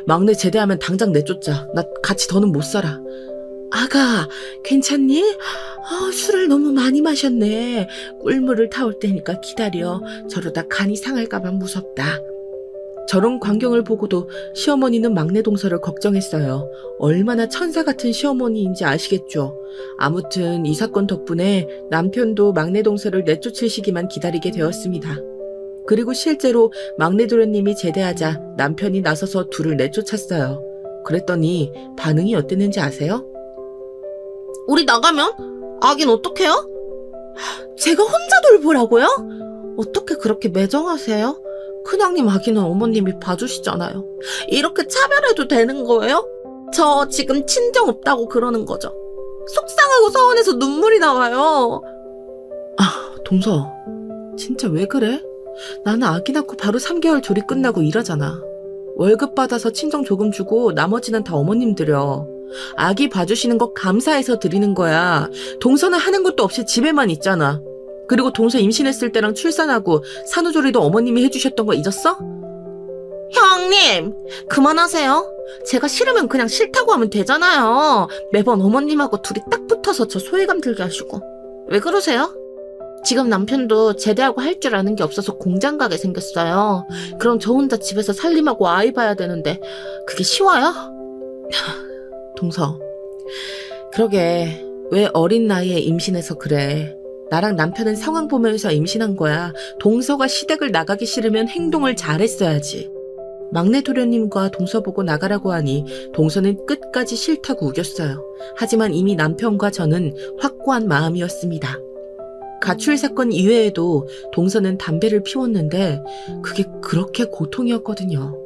막내 제대하면 당장 내쫓자. 나 같이 더는 못 살아. 아가, 괜찮니? 술을 너무 많이 마셨네. 꿀물을 타올 테니까 기다려. 저러다 간이 상할까봐 무섭다. 저런 광경을 보고도 시어머니는 막내 동서를 걱정했어요. 얼마나 천사 같은 시어머니인지 아시겠죠? 아무튼 이 사건 덕분에 남편도 막내 동서를 내쫓을 시기만 기다리게 되었습니다. 그리고 실제로 막내 도련님이 제대하자 남편이 나서서 둘을 내쫓았어요. 그랬더니 반응이 어땠는지 아세요? 우리 나가면? 아긴 어떡해요? 제가 혼자 돌보라고요? 어떻게 그렇게 매정하세요? 큰형님 아기는 어머님이 봐주시잖아요. 이렇게 차별해도 되는 거예요? 저 지금 친정 없다고 그러는 거죠. 속상하고 서운해서 눈물이 나와요. 동서, 진짜 왜 그래? 나는 아기 낳고 바로 3개월 조리 끝나고 일하잖아. 월급 받아서 친정 조금 주고 나머지는 다 어머님 드려. 아기 봐주시는 거 감사해서 드리는 거야. 동서는 하는 것도 없이 집에만 있잖아. 그리고 동서 임신했을 때랑 출산하고 산후조리도 어머님이 해주셨던 거 잊었어? 형님, 그만하세요. 제가 싫으면 그냥 싫다고 하면 되잖아요. 매번 어머님하고 둘이 딱 붙어서 저 소외감 들게 하시고. 왜 그러세요? 지금 남편도 제대하고 할 줄 아는 게 없어서 공장 가게 생겼어요. 그럼 저 혼자 집에서 살림하고 아이 봐야 되는데 그게 쉬워요? 동서, 그러게 왜 어린 나이에 임신해서 그래. 나랑 남편은 상황 보면서 임신한 거야. 동서가 시댁을 나가기 싫으면 행동을 잘했어야지. 막내 도련님과 동서 보고 나가라고 하니 동서는 끝까지 싫다고 우겼어요. 하지만 이미 남편과 저는 확고한 마음이었습니다. 가출 사건 이외에도 동서는 담배를 피웠는데 그게 그렇게 고통이었거든요.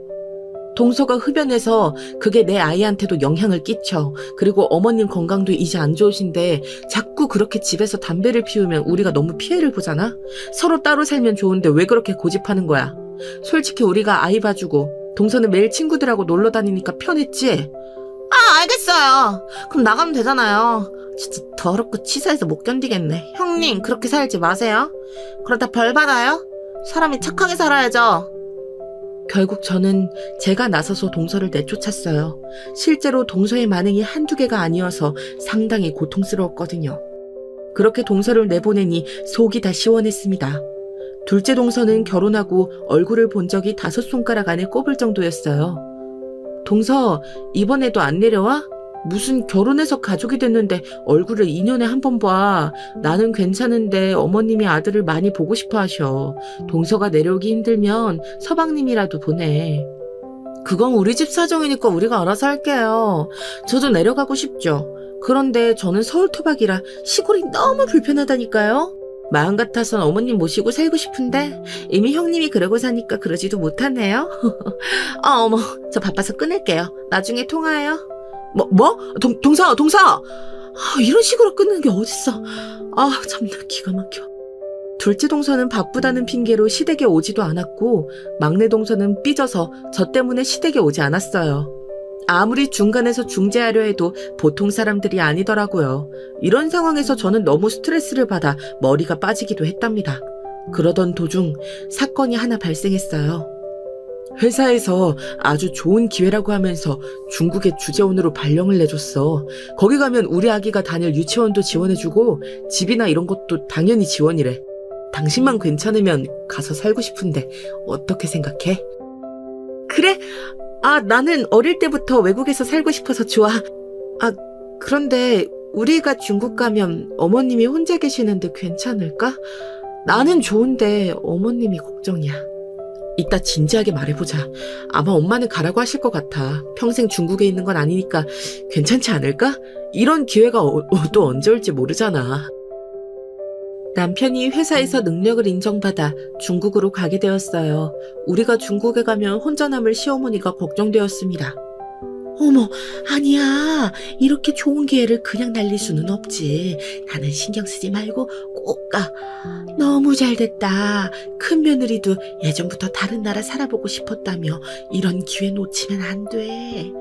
동서가 흡연해서 그게 내 아이한테도 영향을 끼쳐. 그리고 어머님 건강도 이제 안 좋으신데 자꾸 그렇게 집에서 담배를 피우면 우리가 너무 피해를 보잖아? 서로 따로 살면 좋은데 왜 그렇게 고집하는 거야? 솔직히 우리가 아이 봐주고 동서는 매일 친구들하고 놀러 다니니까 편했지? 아, 알겠어요. 그럼 나가면 되잖아요. 진짜 더럽고 치사해서 못 견디겠네. 형님, 그렇게 살지 마세요. 그러다 벌 받아요? 사람이 착하게 살아야죠. 결국 저는 제가 나서서 동서를 내쫓았어요. 실제로 동서의 반응이 한두 개가 아니어서 상당히 고통스러웠거든요. 그렇게 동서를 내보내니 속이 다 시원했습니다. 둘째 동서는 결혼하고 얼굴을 본 적이 5손가락 안에 꼽을 정도였어요. 동서, 이번에도 안 내려와? 무슨 결혼해서 가족이 됐는데 얼굴을 2년에 한 번 봐. 나는 괜찮은데 어머님이 아들을 많이 보고 싶어 하셔. 동서가 내려오기 힘들면 서방님이라도 보내. 그건 우리 집 사정이니까 우리가 알아서 할게요. 저도 내려가고 싶죠. 그런데 저는 서울 토박이라 시골이 너무 불편하다니까요. 마음 같아선 어머님 모시고 살고 싶은데 이미 형님이 그러고 사니까 그러지도 못하네요. 어머, 저 바빠서 끊을게요. 나중에 통화해요. 동서! 이런 식으로 끊는 게 어딨어. 참나 기가 막혀. 둘째 동서는 바쁘다는 핑계로 시댁에 오지도 않았고 막내 동서는 삐져서 저 때문에 시댁에 오지 않았어요. 아무리 중간에서 중재하려 해도 보통 사람들이 아니더라고요. 이런 상황에서 저는 너무 스트레스를 받아 머리가 빠지기도 했답니다. 그러던 도중 사건이 하나 발생했어요. 회사에서 아주 좋은 기회라고 하면서 중국에 주재원으로 발령을 내줬어. 거기 가면 우리 아기가 다닐 유치원도 지원해주고 집이나 이런 것도 당연히 지원이래. 당신만 괜찮으면 가서 살고 싶은데 어떻게 생각해? 그래? 나는 어릴 때부터 외국에서 살고 싶어서 좋아. 그런데 우리가 중국 가면 어머님이 혼자 계시는데 괜찮을까? 나는 좋은데 어머님이 걱정이야. 이따 진지하게 말해보자. 아마 엄마는 가라고 하실 것 같아. 평생 중국에 있는 건 아니니까 괜찮지 않을까? 이런 기회가 또 언제 올지 모르잖아. 남편이 회사에서 능력을 인정받아 중국으로 가게 되었어요. 우리가 중국에 가면 혼자 남을 시어머니가 걱정되었습니다. 어머, 아니야. 이렇게 좋은 기회를 그냥 날릴 수는 없지. 나는 신경 쓰지 말고 꼭 가. 너무 잘됐다. 큰 며느리도 예전부터 다른 나라 살아보고 싶었다며 이런 기회 놓치면 안 돼.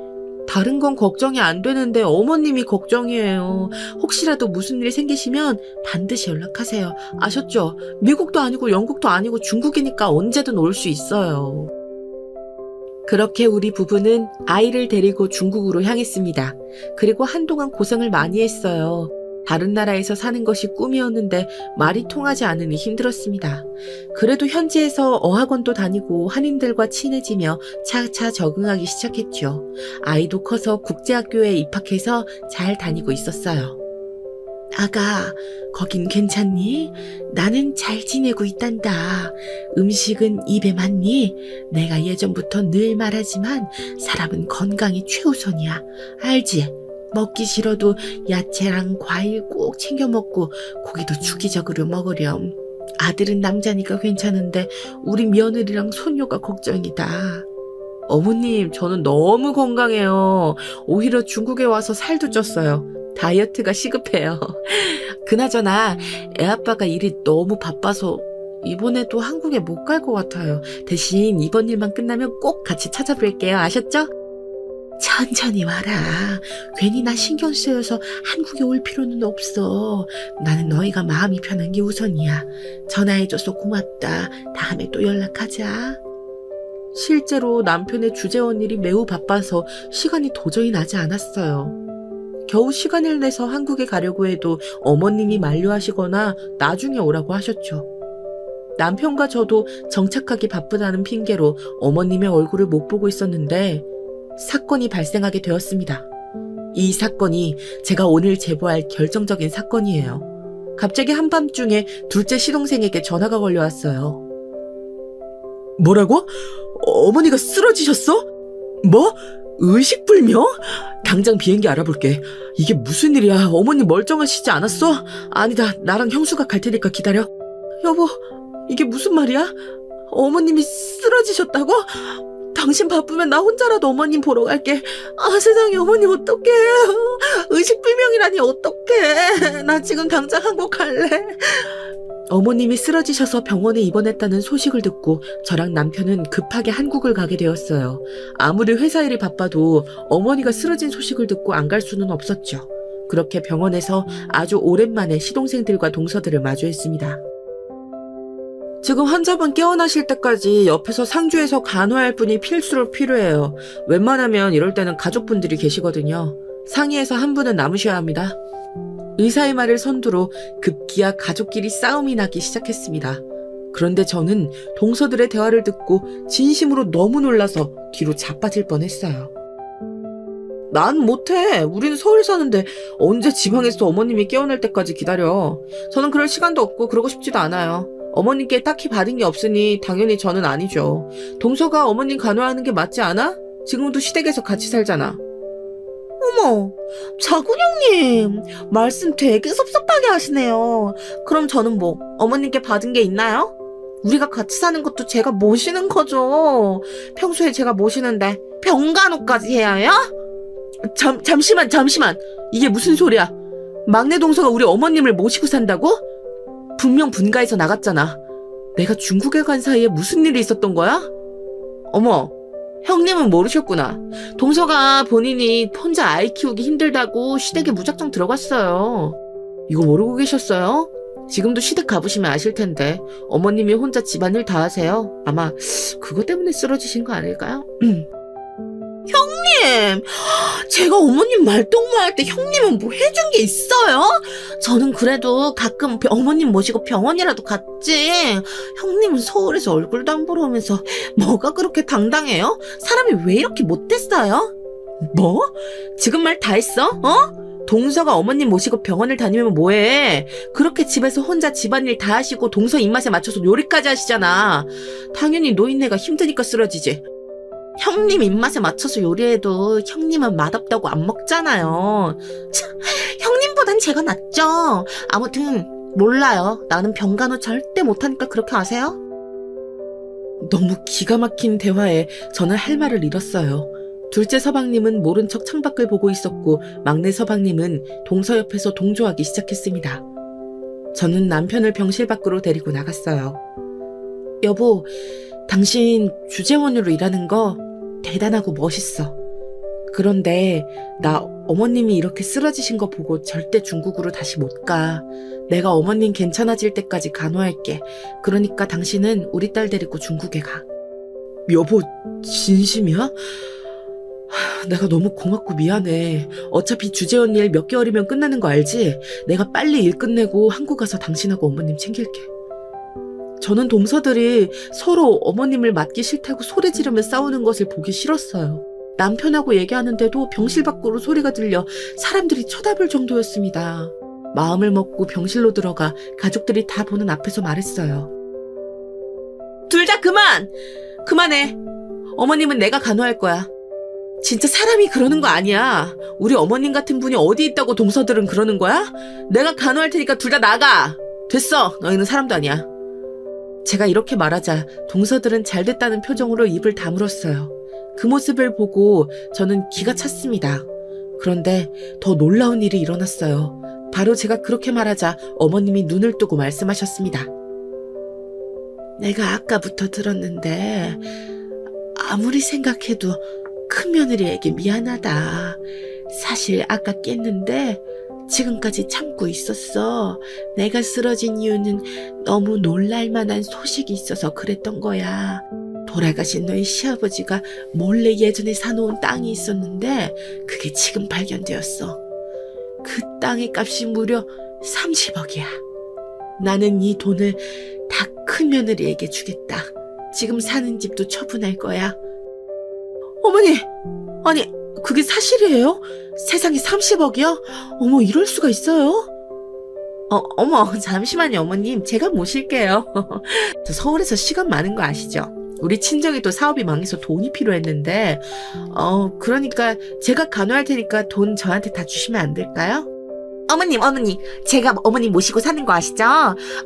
다른 건 걱정이 안 되는데 어머님이 걱정이에요. 혹시라도 무슨 일 생기시면 반드시 연락하세요. 아셨죠? 미국도 아니고 영국도 아니고 중국이니까 언제든 올 수 있어요. 그렇게 우리 부부는 아이를 데리고 중국으로 향했습니다. 그리고 한동안 고생을 많이 했어요. 다른 나라에서 사는 것이 꿈이었는데 말이 통하지 않으니 힘들었습니다. 그래도 현지에서 어학원도 다니고 한인들과 친해지며 차차 적응하기 시작했죠. 아이도 커서 국제학교에 입학해서 잘 다니고 있었어요. 아가, 거긴 괜찮니? 나는 잘 지내고 있단다. 음식은 입에 맞니? 내가 예전부터 늘 말하지만 사람은 건강이 최우선이야. 알지? 먹기 싫어도 야채랑 과일 꼭 챙겨 먹고 고기도 주기적으로 먹으렴. 아들은 남자니까 괜찮은데 우리 며느리랑 손녀가 걱정이다. 어머님, 저는 너무 건강해요. 오히려 중국에 와서 살도 쪘어요. 다이어트가 시급해요. 그나저나 애아빠가 일이 너무 바빠서 이번에도 한국에 못 갈 것 같아요. 대신 이번 일만 끝나면 꼭 같이 찾아뵐게요. 아셨죠? 천천히 와라. 괜히 나 신경 쓰여서 한국에 올 필요는 없어. 나는 너희가 마음이 편한 게 우선이야. 전화해줘서 고맙다. 다음에 또 연락하자. 실제로 남편의 주재원 일이 매우 바빠서 시간이 도저히 나지 않았어요. 겨우 시간을 내서 한국에 가려고 해도 어머님이 만류하시거나 나중에 오라고 하셨죠. 남편과 저도 정착하기 바쁘다는 핑계로 어머님의 얼굴을 못 보고 있었는데 사건이 발생하게 되었습니다. 이 사건이 제가 오늘 제보할 결정적인 사건이에요. 갑자기 한밤중에 둘째 시동생에게 전화가 걸려왔어요. 뭐라고? 어머니가 쓰러지셨어? 뭐? 의식불명? 당장 비행기 알아볼게. 이게 무슨 일이야? 어머니 멀쩡하시지 않았어? 아니다, 나랑 형수가 갈 테니까 기다려. 여보, 이게 무슨 말이야? 어머님이 쓰러지셨다고? 당신 바쁘면 나 혼자라도 어머님 보러 갈게. 아, 세상에, 어머님 어떡해. 의식불명이라니 어떡해. 나 지금 당장 한국 갈래. 어머님이 쓰러지셔서 병원에 입원했다는 소식을 듣고 저랑 남편은 급하게 한국을 가게 되었어요. 아무리 회사 일이 바빠도 어머니가 쓰러진 소식을 듣고 안 갈 수는 없었죠. 그렇게 병원에서 아주 오랜만에 시동생들과 동서들을 마주했습니다. 지금 환자분 깨어나실 때까지 옆에서 상주해서 간호할 분이 필수로 필요해요. 웬만하면 이럴 때는 가족분들이 계시거든요. 상의해서 한 분은 남으셔야 합니다. 의사의 말을 선두로 급기야 가족끼리 싸움이 나기 시작했습니다. 그런데 저는 동서들의 대화를 듣고 진심으로 너무 놀라서 뒤로 자빠질 뻔했어요. 난 못해. 우리는 서울 사는데 언제 지방에서 어머님이 깨어날 때까지 기다려. 저는 그럴 시간도 없고 그러고 싶지도 않아요. 어머님께 딱히 받은 게 없으니 당연히 저는 아니죠. 동서가 어머님 간호하는 게 맞지 않아? 지금도 시댁에서 같이 살잖아. 어머, 자군형님, 말씀 되게 섭섭하게 하시네요. 그럼 저는 뭐, 어머님께 받은 게 있나요? 우리가 같이 사는 것도 제가 모시는 거죠. 평소에 제가 모시는데 병간호까지 해야 해요? 잠시만. 이게 무슨 소리야? 막내 동서가 우리 어머님을 모시고 산다고? 분명 분가에서 나갔잖아. 내가 중국에 간 사이에 무슨 일이 있었던 거야? 어머, 형님은 모르셨구나. 동서가 본인이 혼자 아이 키우기 힘들다고 시댁에 무작정 들어갔어요. 이거 모르고 계셨어요? 지금도 시댁 가보시면 아실 텐데 어머님이 혼자 집안일 다 하세요. 아마 그것 때문에 쓰러지신 거 아닐까요? 형님, 제가 어머님 말동무할 때 형님은 뭐 해준 게 있어요? 저는 그래도 가끔 어머님 모시고 병원이라도 갔지. 형님은 서울에서 얼굴도 안 보러 오면서 뭐가 그렇게 당당해요? 사람이 왜 이렇게 못됐어요? 뭐? 지금 말 다 했어? 동서가 어머님 모시고 병원을 다니면 뭐해? 그렇게 집에서 혼자 집안일 다 하시고 동서 입맛에 맞춰서 요리까지 하시잖아. 당연히 노인네가 힘드니까 쓰러지지. 형님 입맛에 맞춰서 요리해도 형님은 맛없다고 안 먹잖아요. 참, 형님보단 제가 낫죠. 아무튼 몰라요. 나는 병간호 절대 못하니까 그렇게 아세요? 너무 기가 막힌 대화에 저는 할 말을 잃었어요. 둘째 서방님은 모른 척 창밖을 보고 있었고 막내 서방님은 동서 옆에서 동조하기 시작했습니다. 저는 남편을 병실 밖으로 데리고 나갔어요. 여보, 당신 주재원으로 일하는 거 대단하고 멋있어. 그런데 나 어머님이 이렇게 쓰러지신 거 보고 절대 중국으로 다시 못 가. 내가 어머님 괜찮아질 때까지 간호할게. 그러니까 당신은 우리 딸 데리고 중국에 가. 여보, 진심이야? 내가 너무 고맙고 미안해. 어차피 주재원 일 몇 개월이면 끝나는 거 알지? 내가 빨리 일 끝내고 한국 가서 당신하고 어머님 챙길게. 저는 동서들이 서로 어머님을 맞기 싫다고 소리 지르며 싸우는 것을 보기 싫었어요. 남편하고 얘기하는데도 병실 밖으로 소리가 들려 사람들이 쳐다볼 정도였습니다. 마음을 먹고 병실로 들어가 가족들이 다 보는 앞에서 말했어요. 둘 다 그만해. 어머님은 내가 간호할 거야. 진짜 사람이 그러는 거 아니야. 우리 어머님 같은 분이 어디 있다고 동서들은 그러는 거야? 내가 간호할 테니까 둘 다 나가. 됐어. 너희는 사람도 아니야. 제가 이렇게 말하자 동서들은 잘됐다는 표정으로 입을 다물었어요. 그 모습을 보고 저는 기가 찼습니다. 그런데 더 놀라운 일이 일어났어요. 바로 제가 그렇게 말하자 어머님이 눈을 뜨고 말씀하셨습니다. 내가 아까부터 들었는데 아무리 생각해도 큰며느리에게 미안하다. 사실 아까 깼는데 지금까지 참고 있었어. 내가 쓰러진 이유는 너무 놀랄만한 소식이 있어서 그랬던 거야. 돌아가신 너희 시아버지가 몰래 예전에 사놓은 땅이 있었는데 그게 지금 발견되었어. 땅의 값이 무려 30억이야. 나는 이 돈을 다 큰 며느리에게 주겠다. 지금 사는 집도 처분할 거야. 어머니, 아니, 그게 사실이에요? 세상에 30억이요? 어머, 이럴 수가 있어요? 어머, 잠시만요, 어머님. 제가 모실게요. 저 서울에서 시간 많은 거 아시죠? 우리 친정이 또 사업이 망해서 돈이 필요했는데, 그러니까 제가 간호할 테니까 돈 저한테 다 주시면 안 될까요? 어머님, 제가 어머님 모시고 사는 거 아시죠?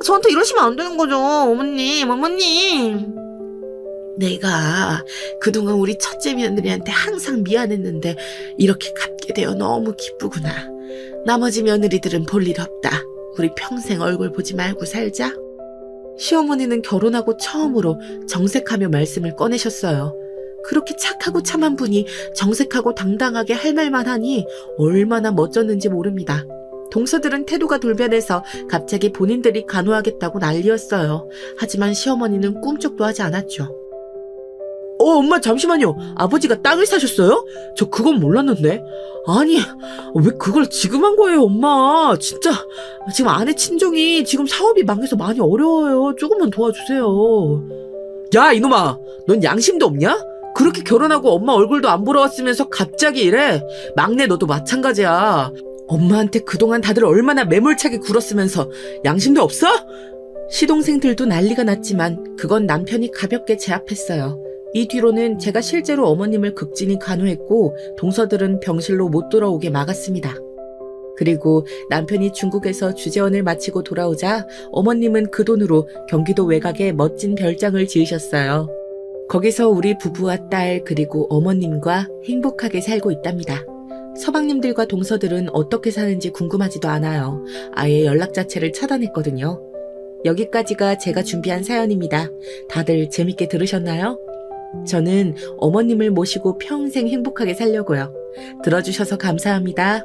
저한테 이러시면 안 되는 거죠, 어머님. 내가 그동안 우리 첫째 며느리한테 항상 미안했는데 이렇게 갚게 되어 너무 기쁘구나. 나머지 며느리들은 볼 일 없다. 우리 평생 얼굴 보지 말고 살자. 시어머니는 결혼하고 처음으로 정색하며 말씀을 꺼내셨어요. 그렇게 착하고 참한 분이 정색하고 당당하게 할 말만 하니 얼마나 멋졌는지 모릅니다. 동서들은 태도가 돌변해서 갑자기 본인들이 간호하겠다고 난리였어요. 하지만 시어머니는 꿈쩍도 하지 않았죠. 엄마 잠시만요. 아버지가 땅을 사셨어요? 저 그건 몰랐는데. 아니, 왜 그걸 지금 한 거예요, 엄마? 진짜 지금 아내 친정이 지금 사업이 망해서 많이 어려워요. 조금만 도와주세요. 야, 이놈아, 넌 양심도 없냐? 그렇게 결혼하고 엄마 얼굴도 안 보러 왔으면서 갑자기 이래? 막내 너도 마찬가지야. 엄마한테 그동안 다들 얼마나 매몰차게 굴었으면서 양심도 없어? 시동생들도 난리가 났지만 그건 남편이 가볍게 제압했어요. 이 뒤로는 제가 실제로 어머님을 극진히 간호했고 동서들은 병실로 못 돌아오게 막았습니다. 그리고 남편이 중국에서 주재원을 마치고 돌아오자 어머님은 그 돈으로 경기도 외곽에 멋진 별장을 지으셨어요. 거기서 우리 부부와 딸 그리고 어머님과 행복하게 살고 있답니다. 서방님들과 동서들은 어떻게 사는지 궁금하지도 않아요. 아예 연락 자체를 차단했거든요. 여기까지가 제가 준비한 사연입니다. 다들 재밌게 들으셨나요? 저는 어머님을 모시고 평생 행복하게 살려고요. 들어주셔서 감사합니다.